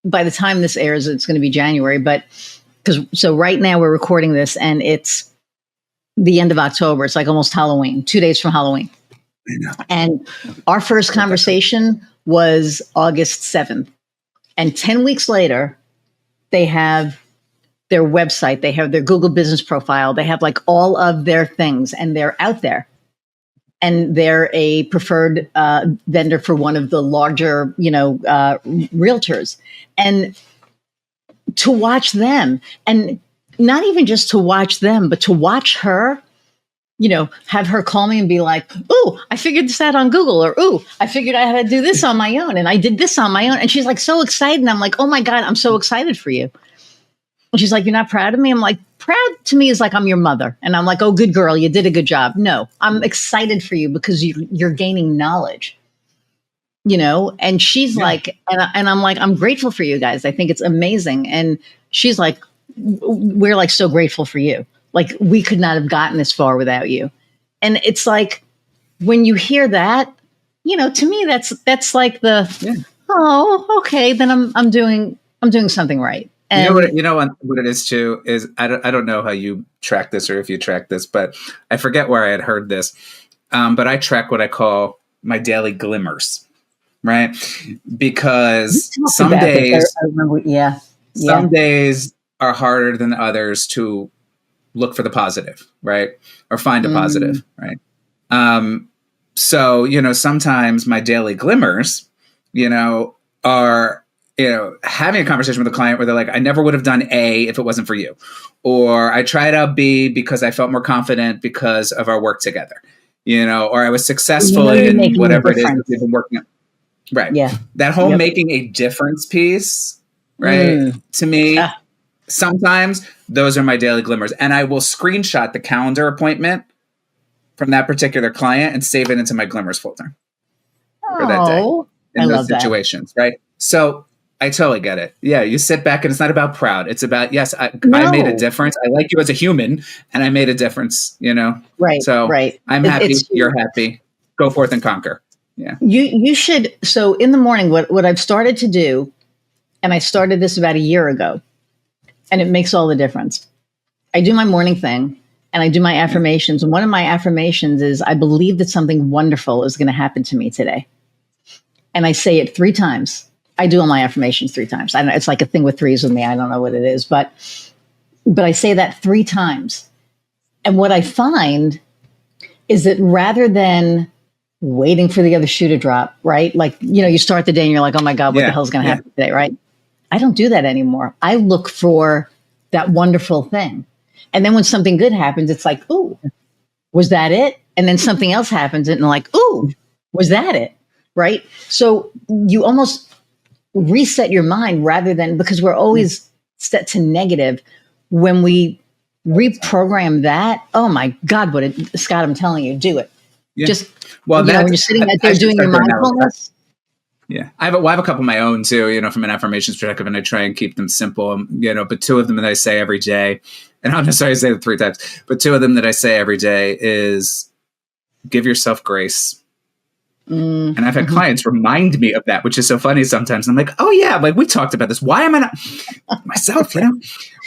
by the time this airs, it's going to be January, so right now we're recording this and it's the end of October. It's like almost Halloween, 2 days from Halloween. I know. And our first conversation was August 7th. And 10 weeks later, they have their website, they have their Google business profile, they have like all of their things, and they're out there. And they're a preferred vendor for one of the larger, realtors. And to watch them, and not even just to watch them, but to watch her, have her call me and be like, "Ooh, I figured this out on Google," or "Ooh, I figured I had to do this on my own, and I did this on my own." And she's like so excited. And I'm like, "Oh my God, I'm so excited for you." And she's like, "You're not proud of me?" I'm like, "Proud to me is like I'm your mother." And I'm like, "Oh, good girl, you did a good job." No, I'm excited for you because you're gaining knowledge, And she's like, and I'm like, "I'm grateful for you guys. I think it's amazing." And she's like, "We're like so grateful for you. Like we could not have gotten this far without you." And it's like when you hear that, to me that's like oh, okay, then I'm doing something right. And what it is too is I don't know how you track this or if you track this, but I forget where I had heard this. But I track what I call my daily glimmers, right? Because some days, I remember, some days are harder than others to look for the positive, right? Or find a positive, right? So, sometimes my daily glimmers, are, having a conversation with a client where they're like, "I never would have done A if it wasn't for you." Or I tried out B because I felt more confident because of our work together, or I was successful in whatever it is that we've been working on. Right. Yeah. That whole making a difference piece, right? To me, sometimes those are my daily glimmers. And I will screenshot the calendar appointment from that particular client and save it into my glimmers folder for that day in those situations, right? So I totally get it. Yeah, you sit back and it's not about proud. It's about, yes, I made a difference. I like you as a human and I made a difference, Right. So right. I'm happy. You're happy. Go forth and conquer. Yeah. You should. So in the morning, what I've started to do, and I started this about a year ago, and it makes all the difference. I do my morning thing and I do my affirmations. And one of my affirmations is, "I believe that something wonderful is going to happen to me today." And I say it 3 times. I do all my affirmations 3 times. I don't know, it's like a thing with threes with me. I don't know what it is, but I say that 3 times. And what I find is that rather than waiting for the other shoe to drop, right? Like, you start the day and you're like, "Oh my God, what the hell's going to happen today?" Right? I don't do that anymore. I look for that wonderful thing. And then when something good happens, it's like, "Ooh, was that it?" And then something else happens and like, "Ooh, was that it?" Right? So you almost reset your mind rather than, because we're always set to negative. When we reprogram that, oh my God, Scott, I'm telling you, do it. Yeah. Just, when you're sitting out there doing your mindfulness. Yeah. I have a couple of my own too, from an affirmations perspective, and I try and keep them simple, but 2 of them that I say every day, and I don't necessarily say them 3 times, but 2 of them that I say every day is give yourself grace. And I've had clients remind me of that, which is so funny sometimes. I'm like, "Oh yeah, like we talked about this. Why am I not myself,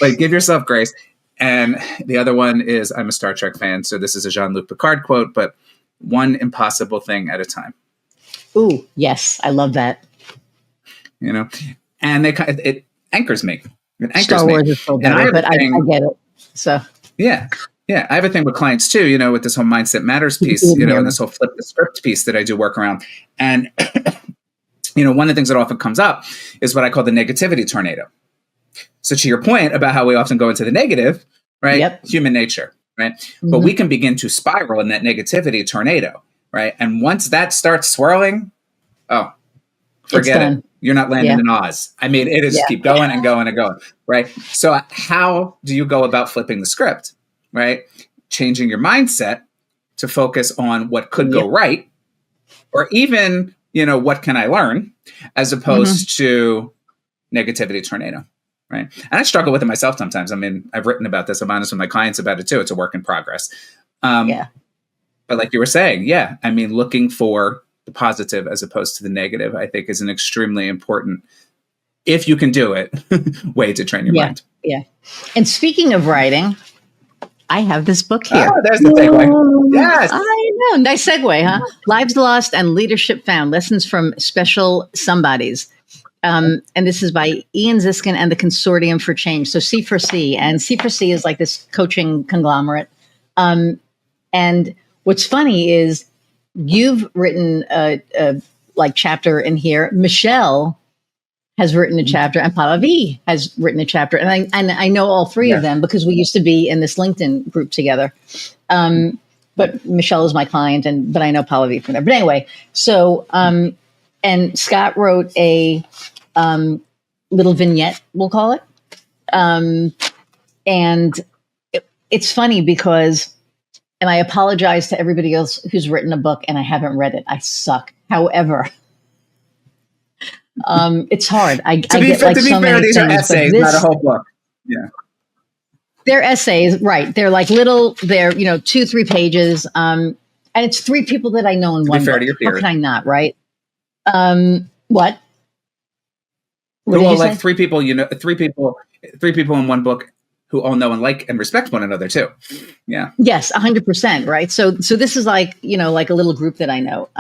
Like give yourself grace." And the other one is, I'm a Star Trek fan, so this is a Jean-Luc Picard quote, but one impossible thing at a time. Ooh, yes. I love that. And anchors me. It anchors Star me. Wars is so And I better, have but a I thing, get it. So yeah. Yeah. I have a thing with clients too, with this whole mindset matters piece, and this whole flip the script piece that I do work around. And, one of the things that often comes up is what I call the negativity tornado. So to your point about how we often go into the negative, right? Yep. Human nature, right? Mm-hmm. But we can begin to spiral in that negativity tornado, right? And once that starts swirling, oh, forget it. You're not landing in Oz. I mean, it is just keep going and going and going, right? So how do you go about flipping the script, right? Changing your mindset to focus on what could go right, or even, what can I learn, as opposed to negativity tornado, right? And I struggle with it myself sometimes. I mean, I've written about this. I'm honest with my clients about it too. It's a work in progress. But like you were saying, I mean, looking for the positive as opposed to the negative, I think is an extremely important, if you can do it, way to train your mind. Yeah. And speaking of writing, I have this book here. Oh, there's the segue. Yes. I know. Nice segue, huh? Lives Lost and Leadership Found, Lessons from Special Somebodies. And this is by Ian Ziskin and the Consortium for Change. So C4C. And C4C is like this coaching conglomerate. And what's funny is you've written a chapter in here. Michelle has written a chapter, and Pallavi has written a chapter, and I know all three of them because we used to be in this LinkedIn group together. But Michelle is my client, but I know Pallavi from there. But anyway, so and Scott wrote a little vignette, we'll call it, and it's funny because. And I apologize to everybody else who's written a book and I haven't read it. I suck. However, it's hard. I get like so many these are essays, not a whole book. Yeah, they're essays, right? They're like little. They're 2-3 pages, and it's 3 people that I know in one book. How can I not? Right? What? Well, like 3 people. 3 people in one book. Who all know and like and respect one another too. Yeah. Yes, 100%. Right. So this is like like a little group that I know.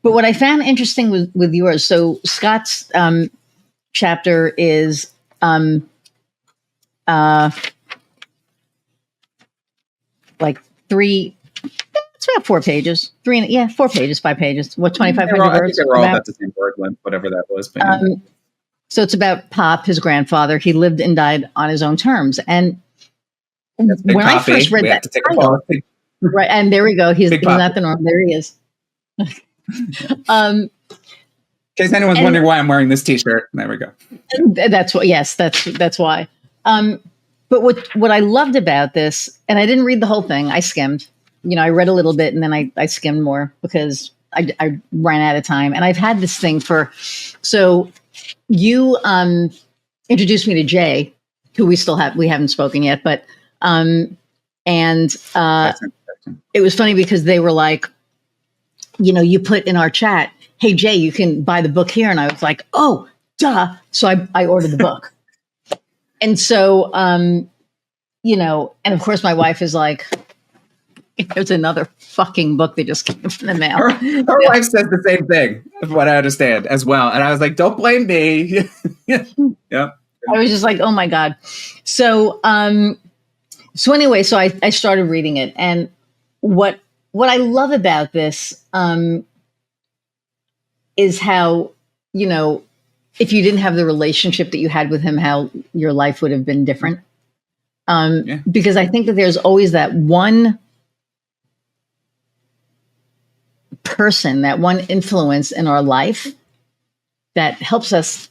But what I found interesting with yours, so Scott's chapter is like 3. It's about 4 pages. 4 pages, 5 pages. What 2,500 words? I think they were all about the same word length, whatever that was. So it's about Pop, his grandfather. He lived and died on his own terms. And when I first read that title, right, and there we go. He's not the norm. There he is. In case anyone's wondering why I'm wearing this T-shirt, there we go. That's what. Yes, that's why. But what I loved about this, and I didn't read the whole thing. I skimmed. I read a little bit, and then I skimmed more because I ran out of time. And I've had this thing so. You introduced me to Jay, who we haven't spoken yet, but it was funny because they were like, you put in our chat, hey Jay, you can buy the book here, and I was like, oh, duh. So I ordered the book, and so and of course my wife is like, there's another fucking book that just came from the mail. Her wife says the same thing, from what I understand, as well. And I was like, don't blame me. Yeah. I was just like, oh my God. So anyway, so I started reading it. And what I love about this is how, if you didn't have the relationship that you had with him, how your life would have been different. Because I think that there's always that one person, that one influence in our life that helps us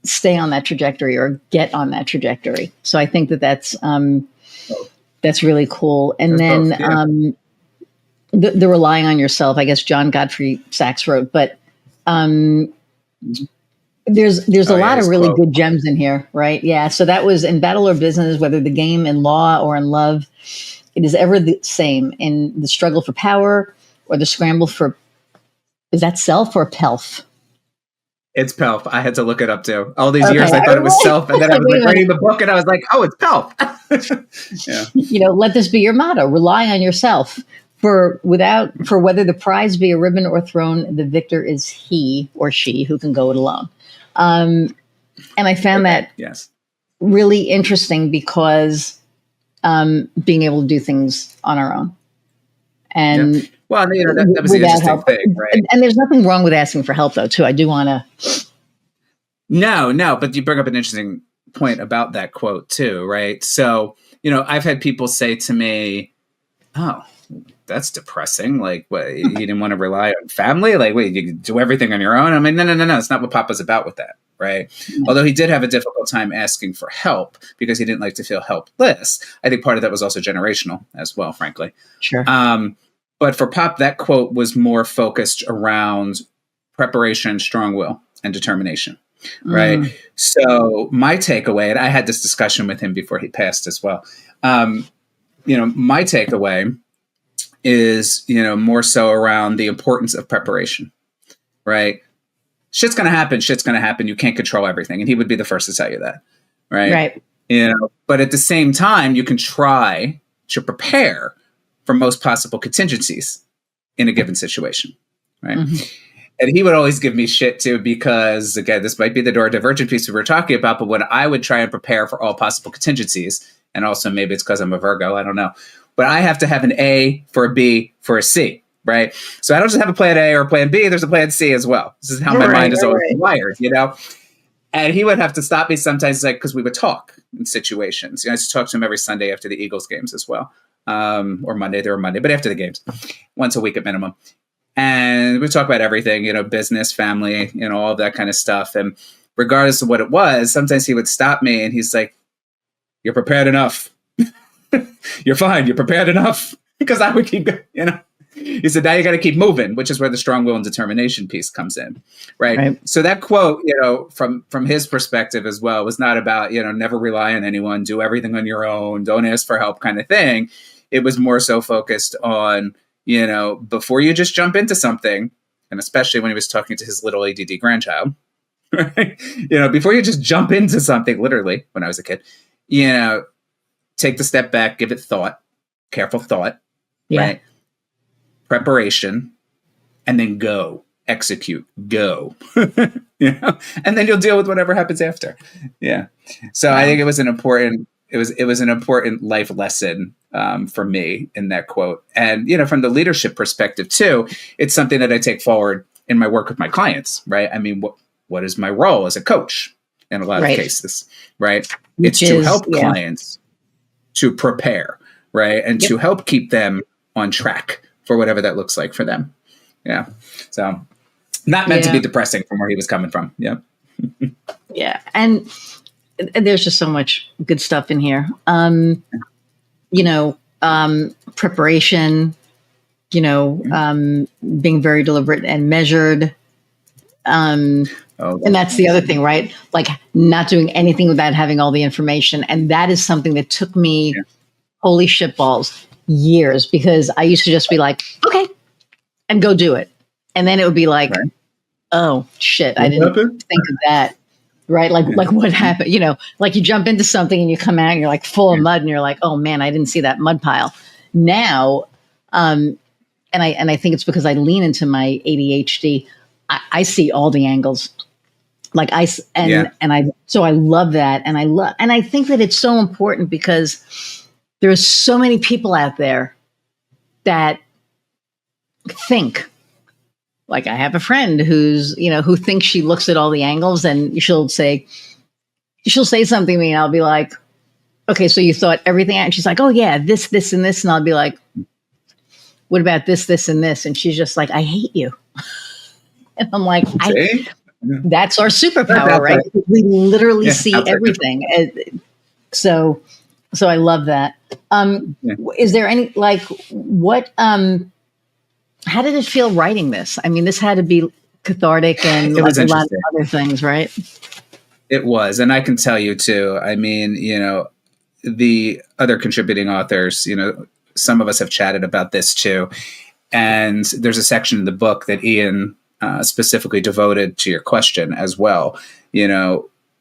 stay on that trajectory or get on that trajectory. So I think that's really cool. And then the relying on yourself, I guess John Godfrey Sachs wrote, but there's a lot of really good gems in here, right? Yeah. So that was in battle or business, whether the game in law or in love, it is ever the same in the struggle for power or the scramble for, is that self or pelf? It's pelf. I had to look it up too. All these years I thought it was self, and then I was like reading the book and I was like, oh, it's pelf. Yeah. Let this be your motto. Rely on yourself. For whether the prize be a ribbon or throne, the victor is he or she who can go it alone. And I found that Yes. really interesting because being able to do things on our own and well, that was the without interesting help. thing, right? And there's nothing wrong with asking for help, though, too. I do want to. No, but you bring up an interesting point about that quote too, right? So, I've had people say to me, "Oh, that's depressing. Like, what, you didn't want to rely on family? Like, wait, you do everything on your own?" I mean, no. It's not what Papa's about with that, right? Although he did have a difficult time asking for help because he didn't like to feel helpless. I think part of that was also generational as well, frankly. Sure. But for Pop, that quote was more focused around preparation, strong will, and determination, right? So my takeaway, and I had this discussion with him before he passed as well. My takeaway is, more so around the importance of preparation, right? Shit's going to happen. You can't control everything. And he would be the first to tell you that, right? But at the same time, you can try to prepare for most possible contingencies in a given situation, right? And he would always give me shit too, because again, this might be the neurodivergent piece we were talking about, but when I would try and prepare for all possible contingencies, and also maybe it's because I'm a Virgo, I don't know, but I have to have an A for a B for a C, right? So I don't just have a plan A or a plan B, there's a plan C as well. This is how my mind is always wired, And he would have to stop me sometimes, like, because we would talk in situations. I used to talk to him every Sunday after the Eagles games as well. Or Monday, but after the games, once a week at minimum. And we talk about everything, business, family, all of that kind of stuff. And regardless of what it was, sometimes he would stop me and he's like, "You're prepared enough. You're fine. You're prepared enough." Because I would keep going, He said, "Now you got to keep moving," which is where the strong will and determination piece comes in. Right. So that quote, from his perspective as well, was not about, never rely on anyone, do everything on your own, don't ask for help kind of thing. It was more so focused on, before you just jump into something, and especially when he was talking to his little ADD grandchild, right? Before you just jump into something, literally, when I was a kid, take the step back, give it thought, careful thought, right? Preparation, and then go, execute, go, and then you'll deal with whatever happens after. Yeah. So I think it was an important life lesson for me in that quote. And, from the leadership perspective too, it's something that I take forward in my work with my clients, right? I mean, what is my role as a coach in a lot of cases, right? It's to help clients to prepare, right? And to help keep them on track for whatever that looks like for them. Yeah. So not meant to be depressing from where he was coming from. Yeah. And there's just so much good stuff in here. Preparation, being very deliberate and measured. And that's the other thing, right? Like not doing anything without having all the information. And that is something that took me, holy shit balls, years, because I used to just be like, okay, and go do it. And then it would be like, oh shit, I didn't think of that. Right. Like what happened, like you jump into something and you come out and you're like full of mud and you're like, oh man, I didn't see that mud pile. Now, and I think it's because I lean into my ADHD. I see all the angles. Like so I love that. And I think that it's so important because there's so many people out there that think. Like I have a friend who's, who thinks she looks at all the angles, and she'll say something to me and I'll be like, okay, so you thought everything out? And she's like, oh yeah, this, and this. And I'll be like, what about this, and this? And she's just like, I hate you. And I'm like, that's our superpower, right? We literally see everything. So I love that. Is there any, like, what, how did it feel writing this? I mean, this had to be cathartic and like a lot of other things, right? It was. And I can tell you too, I mean, the other contributing authors, some of us have chatted about this too. And there's a section in the book that Ian specifically devoted to your question as well,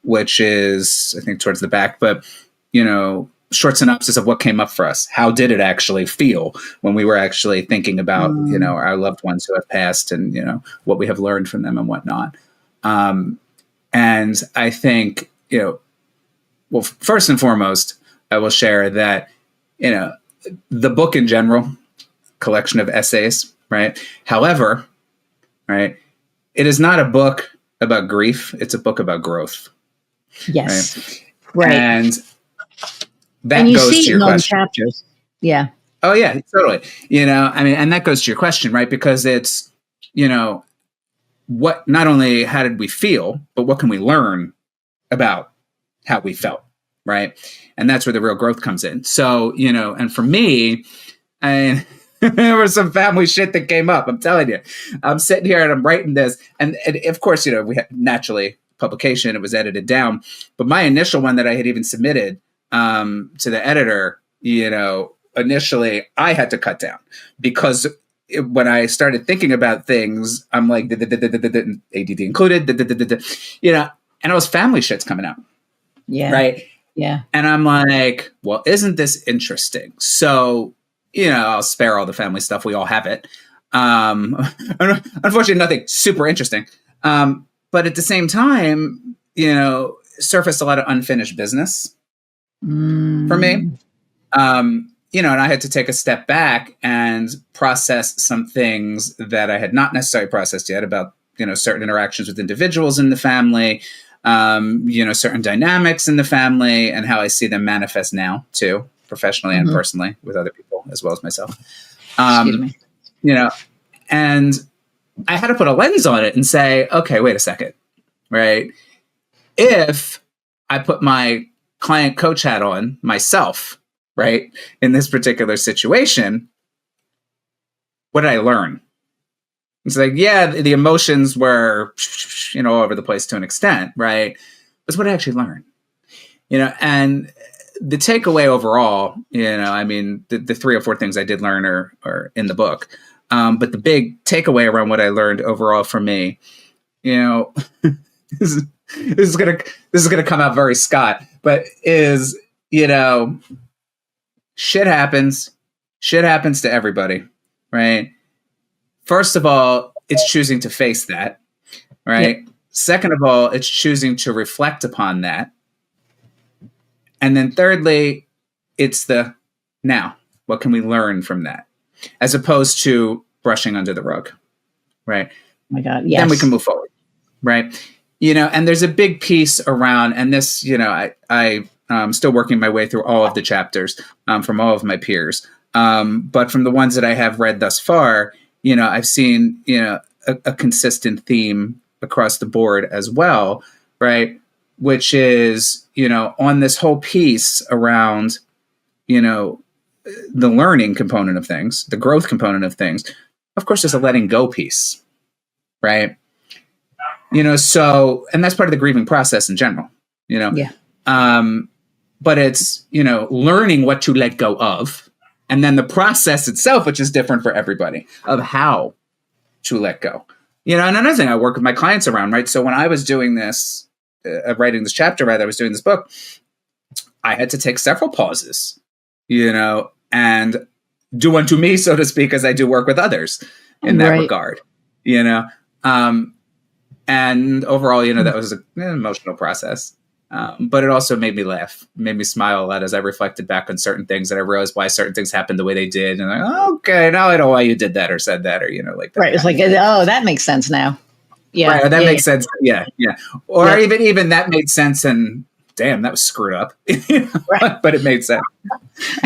which is, I think, towards the back, but, short synopsis of what came up for us. How did it actually feel when we were actually thinking about, our loved ones who have passed and, what we have learned from them and whatnot. And And I think, well, first and foremost, I will share that, the book in general, collection of essays, right? However, right, it is not a book about grief. It's a book about growth. Yes. Right. And that and you goes see to it in your all the question. chapters. Yeah. Oh yeah, totally. And that goes to your question, right? Because it's, what, not only how did we feel, but what can we learn about how we felt, right? And that's where the real growth comes in. So, and for me, there was some family shit that came up. I'm telling you, I'm sitting here and I'm writing this. And of course, we had naturally publication, it was edited down. But my initial one that I had even submitted to the editor, initially I had to cut down because when I started thinking about things, I'm like, ADD included, and it was family shit's coming out. Yeah. Right. Yeah. And I'm like, well, isn't this interesting? So, I'll spare all the family stuff. We all have it. Unfortunately, nothing super interesting. But at the same time, surfaced a lot of unfinished business for me. And I had to take a step back and process some things that I had not necessarily processed yet about, certain interactions with individuals in the family, certain dynamics in the family and how I see them manifest now too, professionally and personally with other people as well as myself. Excuse me. And I had to put a lens on it and say, okay, wait a second, right? If I put my client coach hat on myself, right, in this particular situation, what did I learn? It's like, yeah, the emotions were, all over the place to an extent, right? But what did I actually learn? And the takeaway overall, the 3 or 4 things I did learn are in the book. But the big takeaway around what I learned overall for me, this is gonna come out very Scott, but is, shit happens to everybody, right? First of all, it's choosing to face that, right? Yep. Second of all, it's choosing to reflect upon that. And then thirdly, it's the now, what can we learn from that? As opposed to brushing under the rug, right? Oh my God, yes. Then we can move forward, right? And there's a big piece around, and this, I'm still working my way through all of the chapters from all of my peers. But from the ones that I have read thus far, I've seen, a consistent theme across the board as well, right? Which is, on this whole piece around, the learning component of things, the growth component of things. Of course, there's a letting go piece, right? So, and that's part of the grieving process in general, Yeah. But it's, learning what to let go of. And then the process itself, which is different for everybody, of how to let go. And another thing I work with my clients around, right? So when I was doing this, writing this chapter, I was doing this book, I had to take several pauses, and do unto me, so to speak, as I do work with others in that regard, and overall, that was an emotional process. But it also made me laugh, made me smile a lot as I reflected back on certain things that I realized why certain things happened the way they did. And like, okay, now I know why you did that or said that or, like that. Right. It's like, oh, that makes sense now. Yeah. Right, or that makes sense. Yeah. Yeah. Or even that made sense. And damn, that was screwed up. Right. But it made sense.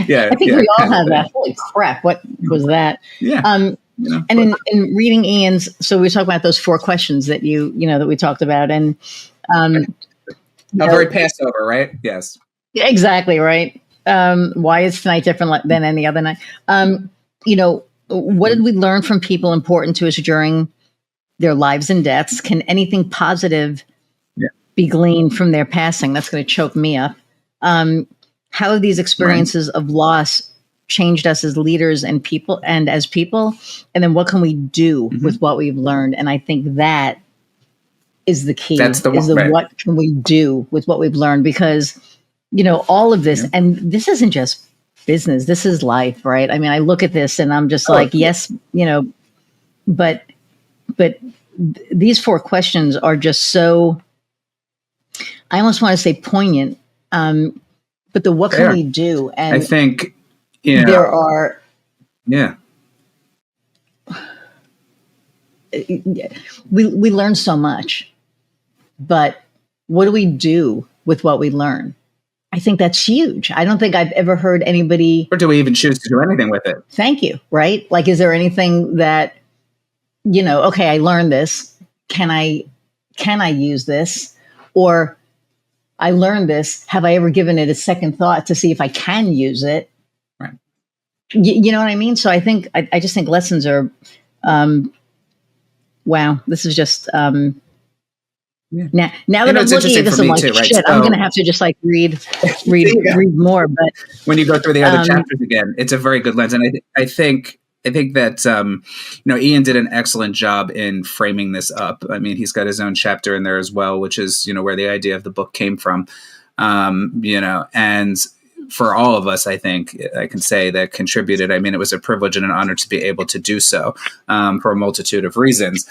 Yeah. I think we all have that. Holy crap. What was that? Yeah. And in reading Ian's, so we talk about those 4 questions that that we talked about. And, very Passover, right? Yes. Exactly, right. Why is tonight different than any other night? What did we learn from people important to us during their lives and deaths? Can anything positive be gleaned from their passing? That's going to choke me up. How have these experiences of loss changed us as leaders and people and as people? And then what can we do with what we've learned? And I think that is the key. That's the one, what can we do with what we've learned? Because, all of this, and this isn't just business, this is life, right? I mean, I look at this and I'm just yes, but these 4 questions are just so I almost want to say poignant, but the what can Fair. we do? And I think, there are, yeah, we learn so much, but what do we do with what we learn? I think that's huge. I don't think I've ever heard anybody. or do we even choose to do anything with it? Thank you. Right? Like, is there anything that, okay, I learned this. Can I use this? Or I learned this. Have I ever given it a second thought to see if I can use it? Right. You know what I mean? So I think, I just think lessons are, wow, this is just, Yeah. now that I'm it's looking at interesting this, for I'm me like, too, right? shit, I'm So- going to have to just like read Yeah. more. But when you go through the other chapters again, it's a very good lens. And I think that, Ian did an excellent job in framing this up. I mean, he's got his own chapter in there as well, which is, where the idea of the book came from, and for all of us, I think I can say that contributed. I mean, it was a privilege and an honor to be able to do so, for a multitude of reasons.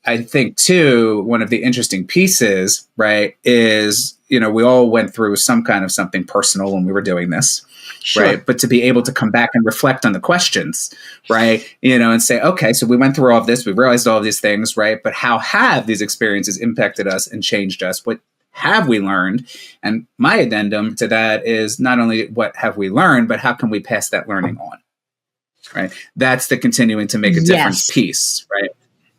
I think too, one of the interesting pieces, right, is, we all went through some kind of something personal when we were doing this, sure. right? But to be able to come back and reflect on the questions, right, and say, okay, so we went through all of this, we realized all of these things, right? But how have these experiences impacted us and changed us? What have we learned? And my addendum to that is not only what have we learned, but how can we pass that learning on, right? That's the continuing to make a difference piece, right?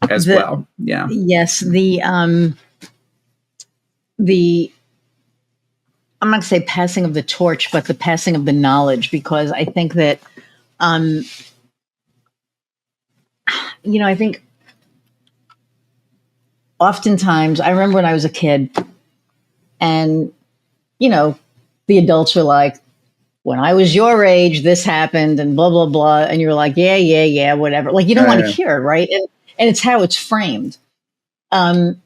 As well. Yeah. Yes. The I'm not going to say passing of the torch, but the passing of the knowledge, because I think that, I think oftentimes, I remember when I was a kid and, the adults were like, when I was your age, this happened and blah, blah, blah. And you're like, yeah, whatever. Like, you don't want to hear it, right? And it's how it's framed. And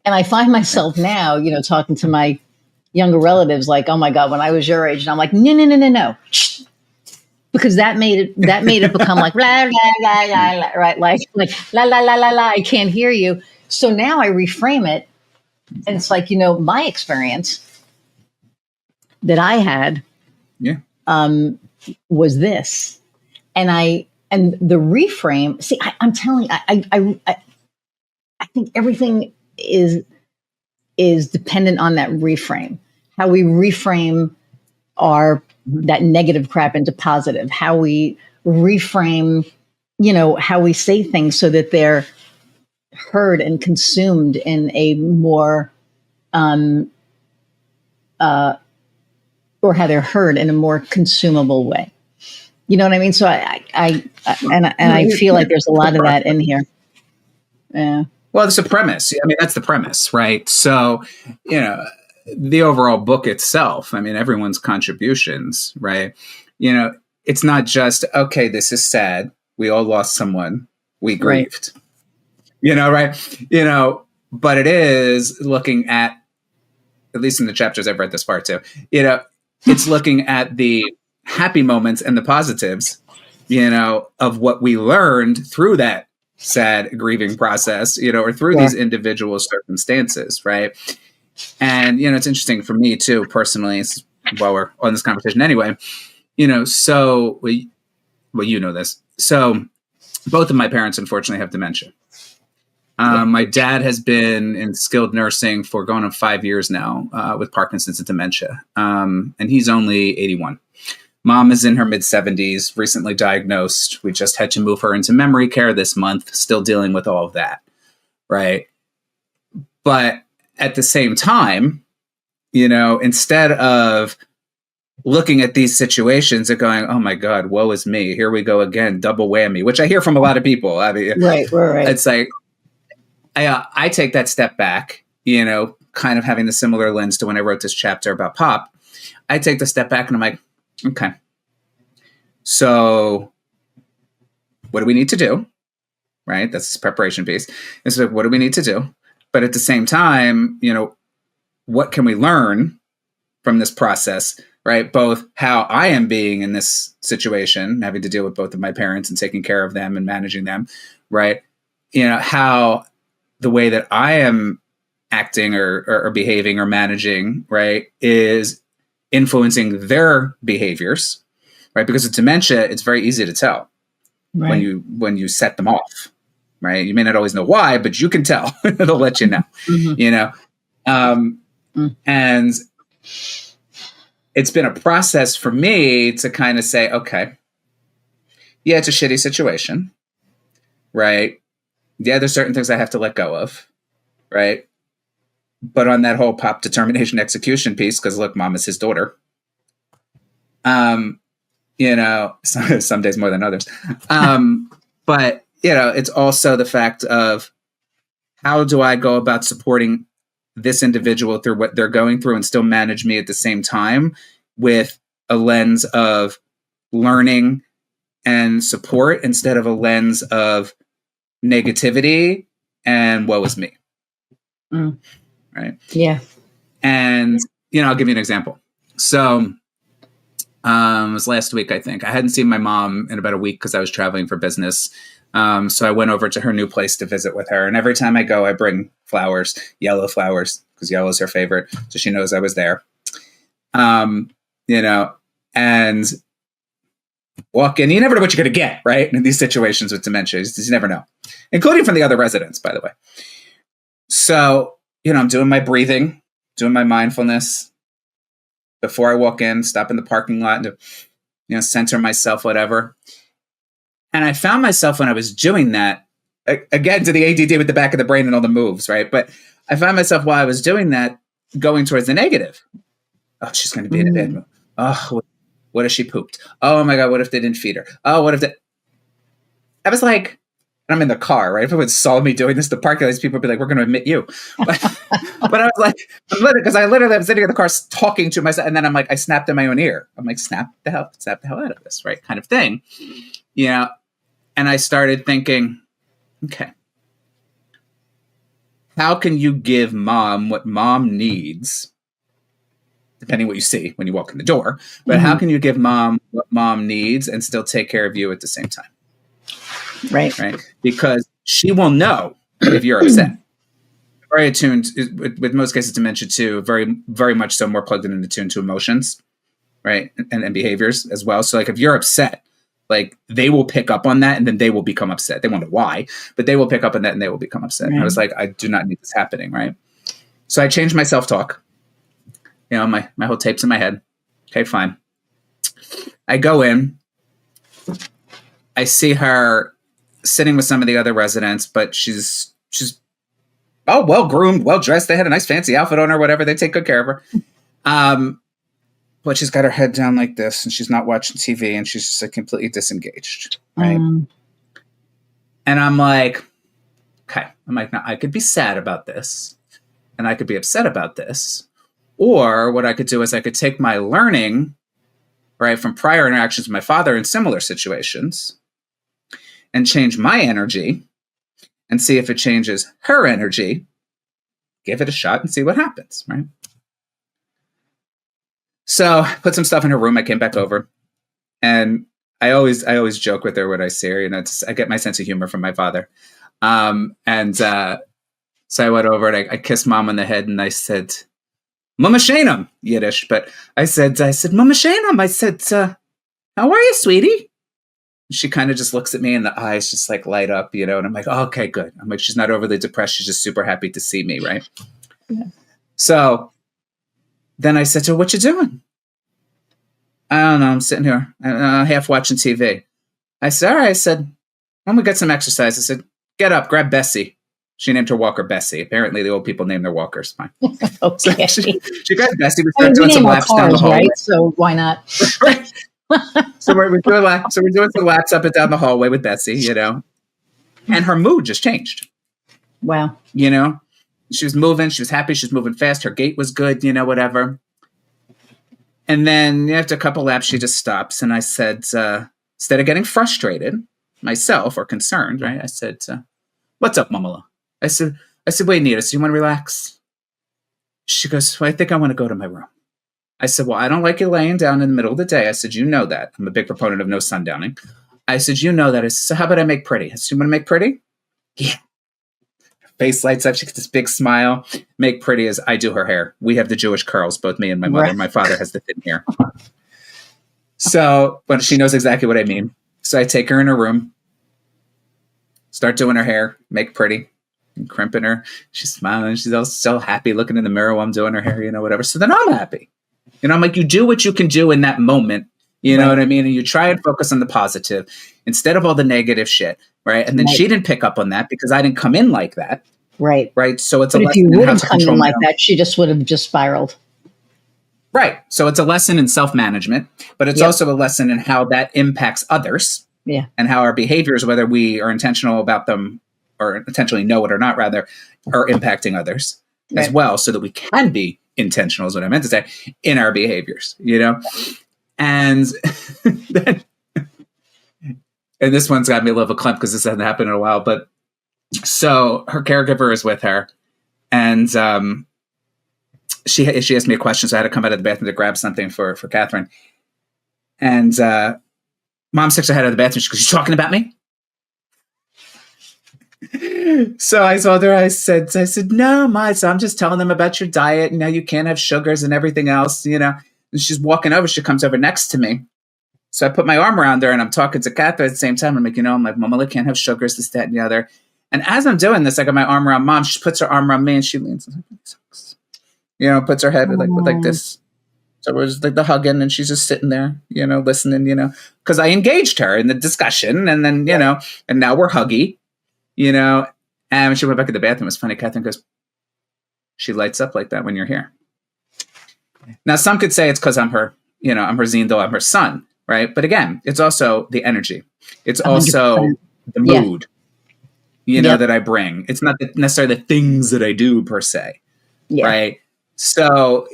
I find myself now, talking to my younger relatives, like, oh my God, when I was your age. And I'm like, no. Shh. Because that made it become like, la, la, la, la, la, right? Like, la, la, la, la, la, I can't hear you. So now I reframe it. And it's like, my experience that I had was this. And the reframe, see, I'm telling you, I think everything is dependent on that reframe. How we reframe that negative crap into positive. How we reframe, how we say things so that they're heard and consumed in a more, or how they're heard in a more consumable way. You know what I mean? So I feel like there's a lot of that in here. Yeah. Well, it's a premise. I mean, that's the premise, right? So, the overall book itself, I mean, everyone's contributions, right? It's not just, okay, this is sad. We all lost someone. We grieved, right? But it is looking at least in the chapters I've read this far too, it's looking at the happy moments and the positives, of what we learned through that sad grieving process, or through these individual circumstances, right? And, it's interesting for me too, personally, while we're on this conversation anyway, so, this. So both of my parents, unfortunately, have dementia. My dad has been in skilled nursing for going on 5 years now, with Parkinson's and dementia. And he's only 81. Mom is in her mid-70s, recently diagnosed. We just had to move her into memory care this month, still dealing with all of that, right? But at the same time, instead of looking at these situations and going, oh my God, woe is me. Here we go again, double whammy, which I hear from a lot of people. I mean, right. It's like, I take that step back, kind of having the similar lens to when I wrote this chapter about Pop. I take the step back and I'm like, okay, so what do we need to do? Right? That's this preparation piece. And so what do we need to do? But at the same time, what can we learn from this process, right? Both how I am being in this situation, having to deal with both of my parents and taking care of them and managing them, right? How the way that I am acting or behaving or managing, right, is influencing their behaviors, right? Because with dementia, it's very easy to tell when you set them off, right? You may not always know why, but you can tell. They'll let you know, you know? And it's been a process for me to kind of say, okay, yeah, it's a shitty situation, right? Yeah, there's certain things I have to let go of, right? But on that whole pop determination execution piece, because look, mom is his daughter. You know, some days more than others. But, you know, it's also the fact of how do I go about supporting this individual through what they're going through and still manage me at the same time with a lens of learning and support instead of a lens of negativity and woe is me. Right. Yeah. And, you know, I'll give you an example. So it was last week, I think. I hadn't seen my mom in about a week because I was traveling for business. So I went over to her new place to visit with her. And every time I go, I bring flowers, yellow flowers, because yellow is her favorite. So she knows I was there. You know, and walk in. You never know what you're going to get, right? In these situations with dementia, you never know, including from the other residents, by the way. So, you know, I'm doing my breathing, doing my mindfulness before I walk in, stop in the parking lot to, you know, center myself, whatever. And I found myself when I was doing that, again, to the ADD with the back of the brain and all the moves, right? But I found myself while I was doing that, going towards the negative. Oh, she's going to be in a bad mood. Oh, what if she pooped? Oh my God, what if they didn't feed her? Oh, what if that? I was like, I'm in the car, right? If anyone saw me doing this, the parking lot, people would be like, we're going to admit you. But I was like, because I literally am sitting in the car talking to myself. And then I'm like, I snapped in my own ear. I'm like, snap the hell out of this, right? Kind of thing. You know? And I started thinking, okay, how can you give mom what mom needs? Depending what you see when you walk in the door, but how can you give mom what mom needs and still take care of you at the same time? Right. Because she will know if you're upset. Very attuned with most cases dementia too, very, very much so more plugged in and attuned to emotions, right? And behaviors as well. So like if you're upset, like they will pick up on that and then they will become upset. They won't know why, but they will pick up on that and they will become upset. And I was like, I do not need this happening, right? So I changed my self-talk. You know, my whole tape's in my head. Okay, fine. I go in. I see her sitting with some of the other residents, but she's well groomed, well dressed. They had a nice fancy outfit on her, whatever. They take good care of her. But she's got her head down like this, and she's not watching TV, and she's just like completely disengaged, right? And I'm like, okay. I'm like, now I could be sad about this, and I could be upset about this. Or what I could do is I could take my learning, right, from prior interactions with my father in similar situations and change my energy and see if it changes her energy, give it a shot and see what happens, right? So put some stuff in her room. I came back over and I always joke with her when I see her, you know, I get my sense of humor from my father. So I went over and I kissed mom on the head and I said, Mama Shanum, Yiddish, but I said, Mama Shanum, I said, how are you, sweetie? She kind of just looks at me and the eyes just like light up, you know, and I'm like, oh, okay, good. I'm like, she's not overly depressed. She's just super happy to see me, right? Yeah. So then I said to her, what you doing? I don't know. I'm sitting here half watching TV. I said, all right. I said, when we get some exercise, I said, get up, grab Bessie. She named her walker Bessie. Apparently, the old people name their walkers. Fine. Okay. So she grabbed Bessie. We started doing some laps down the hallway. Right? So why not? Right. So we're doing laps. So we're doing some laps up and down the hallway with Bessie, you know. And her mood just changed. Wow. You know, she was moving. She was happy. She was moving fast. Her gait was good, you know, whatever. And then after a couple laps, she just stops. And I said, instead of getting frustrated myself or concerned, right? I said, what's up, Mamala? I said, wait, Nita, so you want to relax? She goes, well, I think I want to go to my room. I said, well, I don't like you laying down in the middle of the day. I said, you know that. I'm a big proponent of no sundowning. I said, you know that. I said, so how about I make pretty? I said, you want to make pretty? Yeah. face lights up. She gets this big smile. Make pretty as I do her hair. We have the Jewish curls, both me and my mother. Right. My father has the thin hair. So, but she knows exactly what I mean. So I take her in her room, start doing her hair, make pretty, and crimping her. She's smiling. She's all so happy looking in the mirror while I'm doing her hair, whatever. So then I'm happy. I'm like, you do what you can do in that moment. You know what I mean? And you try and focus on the positive instead of all the negative shit. Right. And then she didn't pick up on that because I didn't come in like that. Right. Right. So it's but a if lesson you in would how have to come in control like that, she just would have just spiraled. Right. So it's a lesson in self-management, but it's also a lesson in how that impacts others. Yeah. And how our behaviors, whether we are intentional about them or intentionally know it or not, rather, are impacting others as well, so that we can be intentional, is what I meant to say, in our behaviors, And then, and this one's got me a little bit because this hasn't happened in a while, but so her caregiver is with her, and she asked me a question, so I had to come out of the bathroom to grab something for Catherine. And Mom sticks her head out of the bathroom. She goes, "You talking about me?" So I told her, I said, "No, Ma, so I'm just telling them about your diet and how you can't have sugars and everything else, And she's walking over. She comes over next to me. So I put my arm around her and I'm talking to Catherine at the same time. I'm like, Mama can't have sugars, this, that, and the other. And as I'm doing this, I got my arm around Mom. She puts her arm around me and she leans, puts her head like this. So we're just like the hugging, and she's just sitting there, listening, because I engaged her in the discussion, and then, and now we're huggy, and when she went back to the bathroom, it was funny. Catherine goes, "She lights up like that when you're here." Now, some could say it's because I'm her, I'm her Zindo, I'm her son, right? But again, it's also the energy. It's 100%. Also the mood, that I bring. It's not necessarily the things that I do per se, right? So,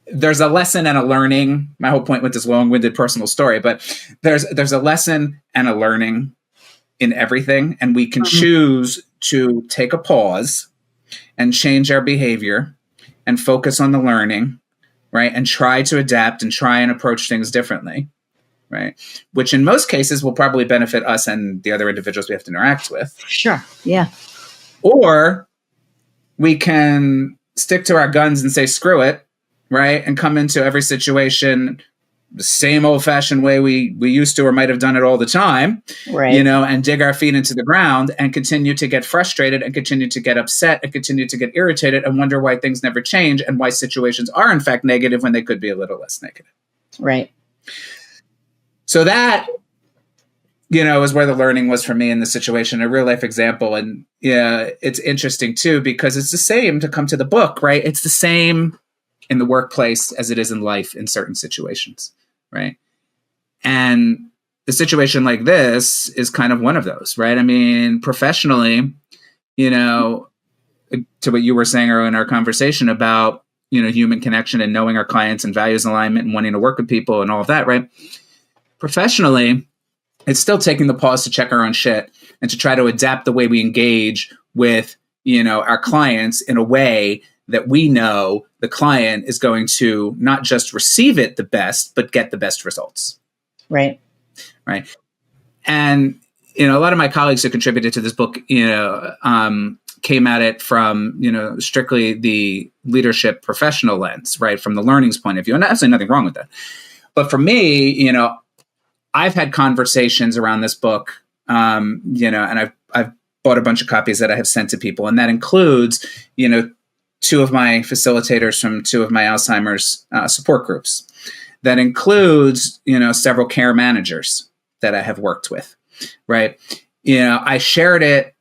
there's a lesson and a learning. My whole point with this long-winded personal story, but there's a lesson and a learning in everything. And we can choose to take a pause and change our behavior and focus on the learning, right? And try to adapt and try and approach things differently, right? Which in most cases will probably benefit us and the other individuals we have to interact with. Sure. Yeah. Or we can stick to our guns and say, screw it, right? And come into every situation the same old-fashioned way we used to or might have done it all the time, right? And dig our feet into the ground and continue to get frustrated and continue to get upset and continue to get irritated and wonder why things never change and why situations are, in fact, negative when they could be a little less negative. Right. So that, is where the learning was for me in the situation, a real life example. And it's interesting too, because it's the same to come to the book, right? It's the same in the workplace as it is in life in certain situations, right? And the situation like this is kind of one of those, right? I mean, professionally, to what you were saying earlier in our conversation about, human connection and knowing our clients and values alignment and wanting to work with people and all of that, right? Professionally, it's still taking the pause to check our own shit and to try to adapt the way we engage with, our clients in a way that we know the client is going to not just receive it the best, but get the best results. Right. Right. And, a lot of my colleagues who contributed to this book, came at it from, strictly the leadership professional lens, right? From the learning's point of view. And absolutely nothing wrong with that. But for me, I've had conversations around this book, and I've bought a bunch of copies that I have sent to people. And that includes, two of my facilitators from two of my Alzheimer's support groups. That includes, several care managers that I have worked with, right? I shared it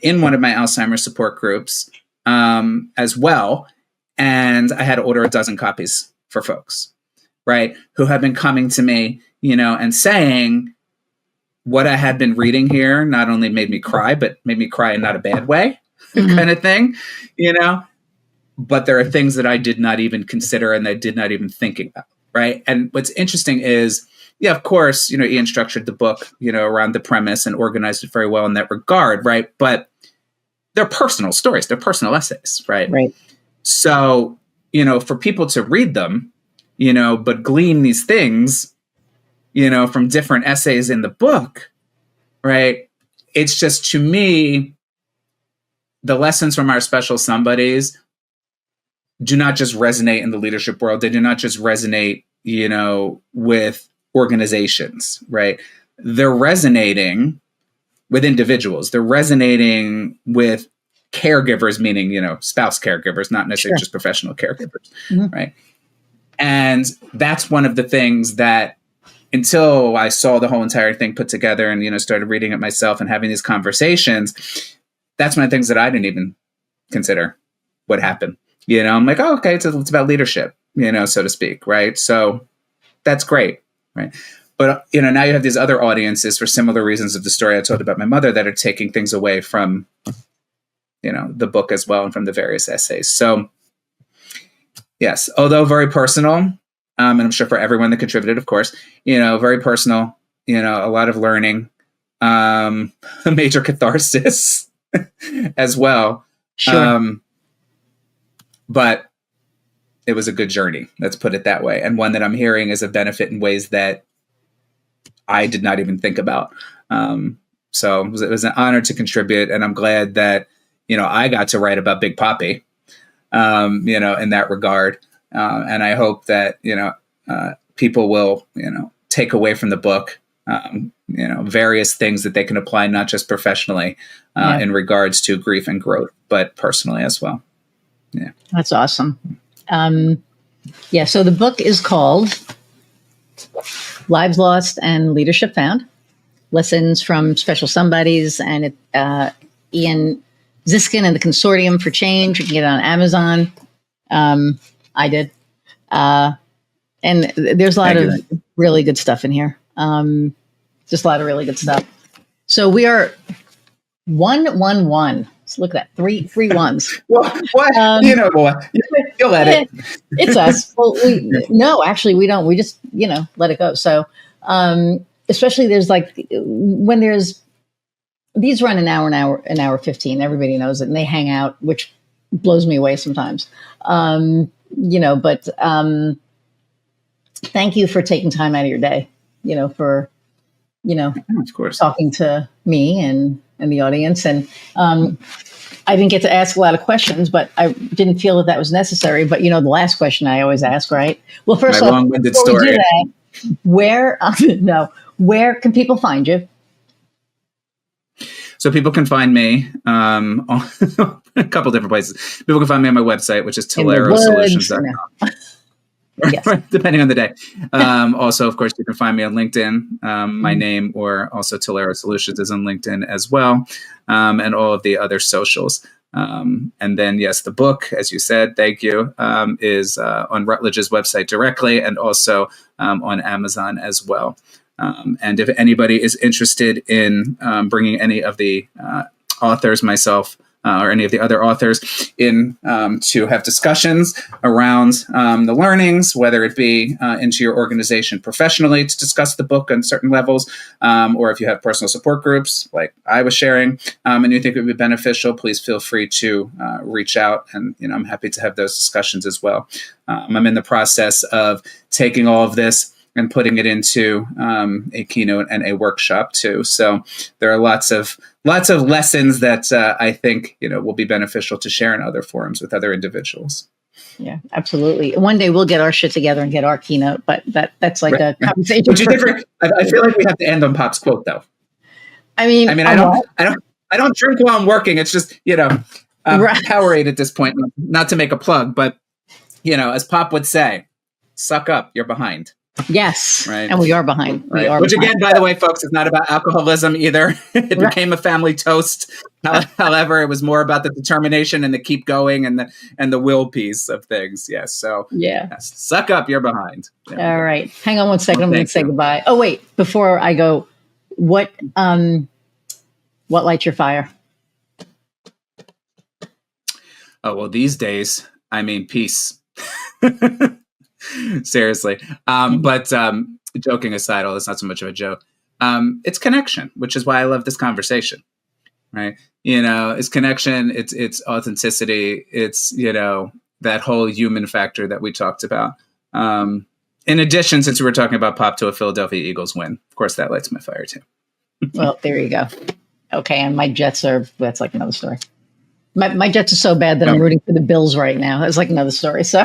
in one of my Alzheimer's support groups as well. And I had to order a dozen copies for folks, right? Who have been coming to me, and saying what I had been reading here not only made me cry, but made me cry in not a bad way kind of thing, but there are things that I did not even consider and I did not even think about. Right. And what's interesting is, of course, Ian structured the book, around the premise and organized it very well in that regard. Right. But they're personal stories. They're personal essays. Right. Right. So, for people to read them, but glean these things, from different essays in the book. Right. It's just, to me, the lessons from our special somebodies do not just resonate in the leadership world. They do not just resonate, with organizations, right? They're resonating with individuals. They're resonating with caregivers, meaning, spouse caregivers, not necessarily just professional caregivers, right? And that's one of the things that, until I saw the whole entire thing put together and, started reading it myself and having these conversations, that's one of the things that I didn't even consider would happen. I'm like, oh, okay, it's about leadership, so to speak, right? So that's great, right? But, now you have these other audiences for similar reasons of the story I told about my mother that are taking things away from, the book as well and from the various essays. So, yes, although very personal, and I'm sure for everyone that contributed, of course, very personal, a lot of learning, a major catharsis as well. Sure. But it was a good journey. Let's put it that way. And one that I'm hearing is a benefit in ways that I did not even think about. So it was an honor to contribute. And I'm glad that, I got to write about Big Papi, in that regard. And I hope that, people will, take away from the book, various things that they can apply, not just professionally in regards to grief and growth, but personally as well. Yeah. That's awesome. So the book is called Lives Lost and Leadership Found, Lessons from Special Somebodies, and Ian Ziskin and the Consortium for Change. You can get it on Amazon. I did. And there's a lot of really good stuff in here. Just a lot of really good stuff. So we are 111. So look at that, three ones. What? What? You'll let it. It's us. Well, actually, we don't. We just, let it go. So, especially there's when there's, these run an hour 15. Everybody knows it, and they hang out, which blows me away sometimes. But thank you for taking time out of your day, for, of course, talking to me and the audience. And I didn't get to ask a lot of questions, but I didn't feel that was necessary. But, the last question I always ask, right? Well, first off, long-winded story. Where can people find you? So people can find me on a couple different places. People can find me on my website, which is tolerosolutions.com. Yes. Depending on the day. Also, of course, you can find me on LinkedIn. My name, or also Tolero Solutions, is on LinkedIn as well, and all of the other socials. And then, yes, the book, as you said, thank you, is on Rutledge's website directly, and also on Amazon as well. And if anybody is interested in bringing any of the authors, myself, or any of the other authors in to have discussions around the learnings, whether it be into your organization professionally to discuss the book on certain levels, or if you have personal support groups like I was sharing, and you think it would be beneficial, please feel free to reach out. And, I'm happy to have those discussions as well. I'm in the process of taking all of this and putting it into a keynote and a workshop too. So there are lots of lessons that I think will be beneficial to share in other forums with other individuals. Yeah, absolutely. One day we'll get our shit together and get our keynote, but that's like a conversation. I feel like we have to end on Pop's quote, though. I mean, I don't drink while I'm working. It's just Powerade at this point. Not to make a plug, but as Pop would say, "Suck up, you're behind." Yes, right. And we are behind. Right. We are Which behind. Again, by the way, folks, is not about alcoholism either. It became a family toast. However, it was more about the determination and the keep going and the will piece of things. Yes. So yes, suck up, you're behind. All right. Hang on one second. I'm going to say goodbye. Oh, wait, before I go, what lights your fire? Oh, well, these days, peace. Seriously. But joking aside, it's not so much of a joke. It's connection, which is why I love this conversation, right? It's connection, it's authenticity, it's, that whole human factor that we talked about. In addition, since we were talking about Pop to a Philadelphia Eagles win, of course, that lights my fire too. Well, there you go. Okay. And my Jets that's like another story. My Jets are so bad that I'm rooting for the Bills right now. That's like another story. So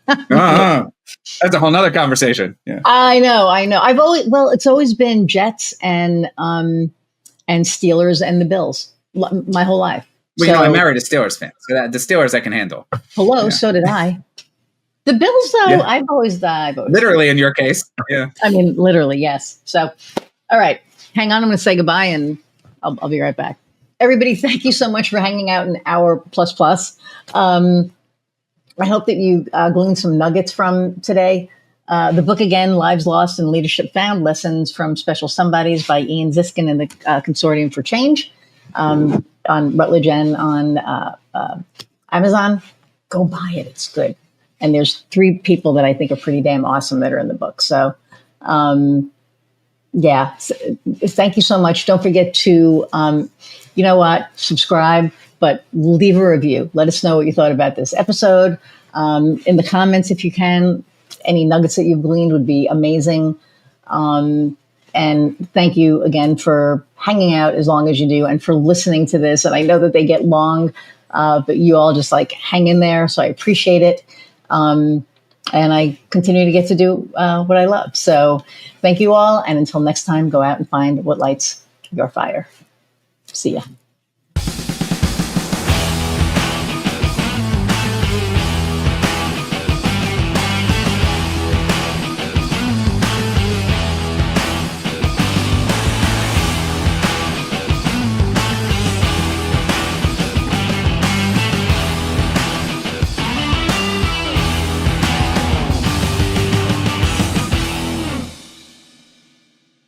that's a whole nother conversation. Yeah. I know. It's always been Jets and Steelers and the Bills my whole life. Well, I married a Steelers fan, so the Steelers I can handle. Hello, Yeah. so did I. The Bills, though, yeah. I've always literally in your case. Yeah. I mean, literally, yes. So, all right, hang on. I'm going to say goodbye, and I'll be right back. Everybody, thank you so much for hanging out an hour plus. I hope that you gleaned some nuggets from today. The book again, Lives Lost and Leadership Found, Lessons from Special Somebodies by Ian Ziskin and the Consortium for Change on Routledge and on Amazon. Go buy it. It's good. And there's 3 people that I think are pretty damn awesome that are in the book. So, yeah, thank you so much. Don't forget to, subscribe, but leave a review. Let us know what you thought about this episode. In the comments, if you can, any nuggets that you've gleaned would be amazing. And thank you again for hanging out as long as you do and for listening to this. And I know that they get long, but you all just hang in there. So I appreciate it. And I continue to get to do what I love. So thank you all. And until next time, go out and find what lights your fire. See ya.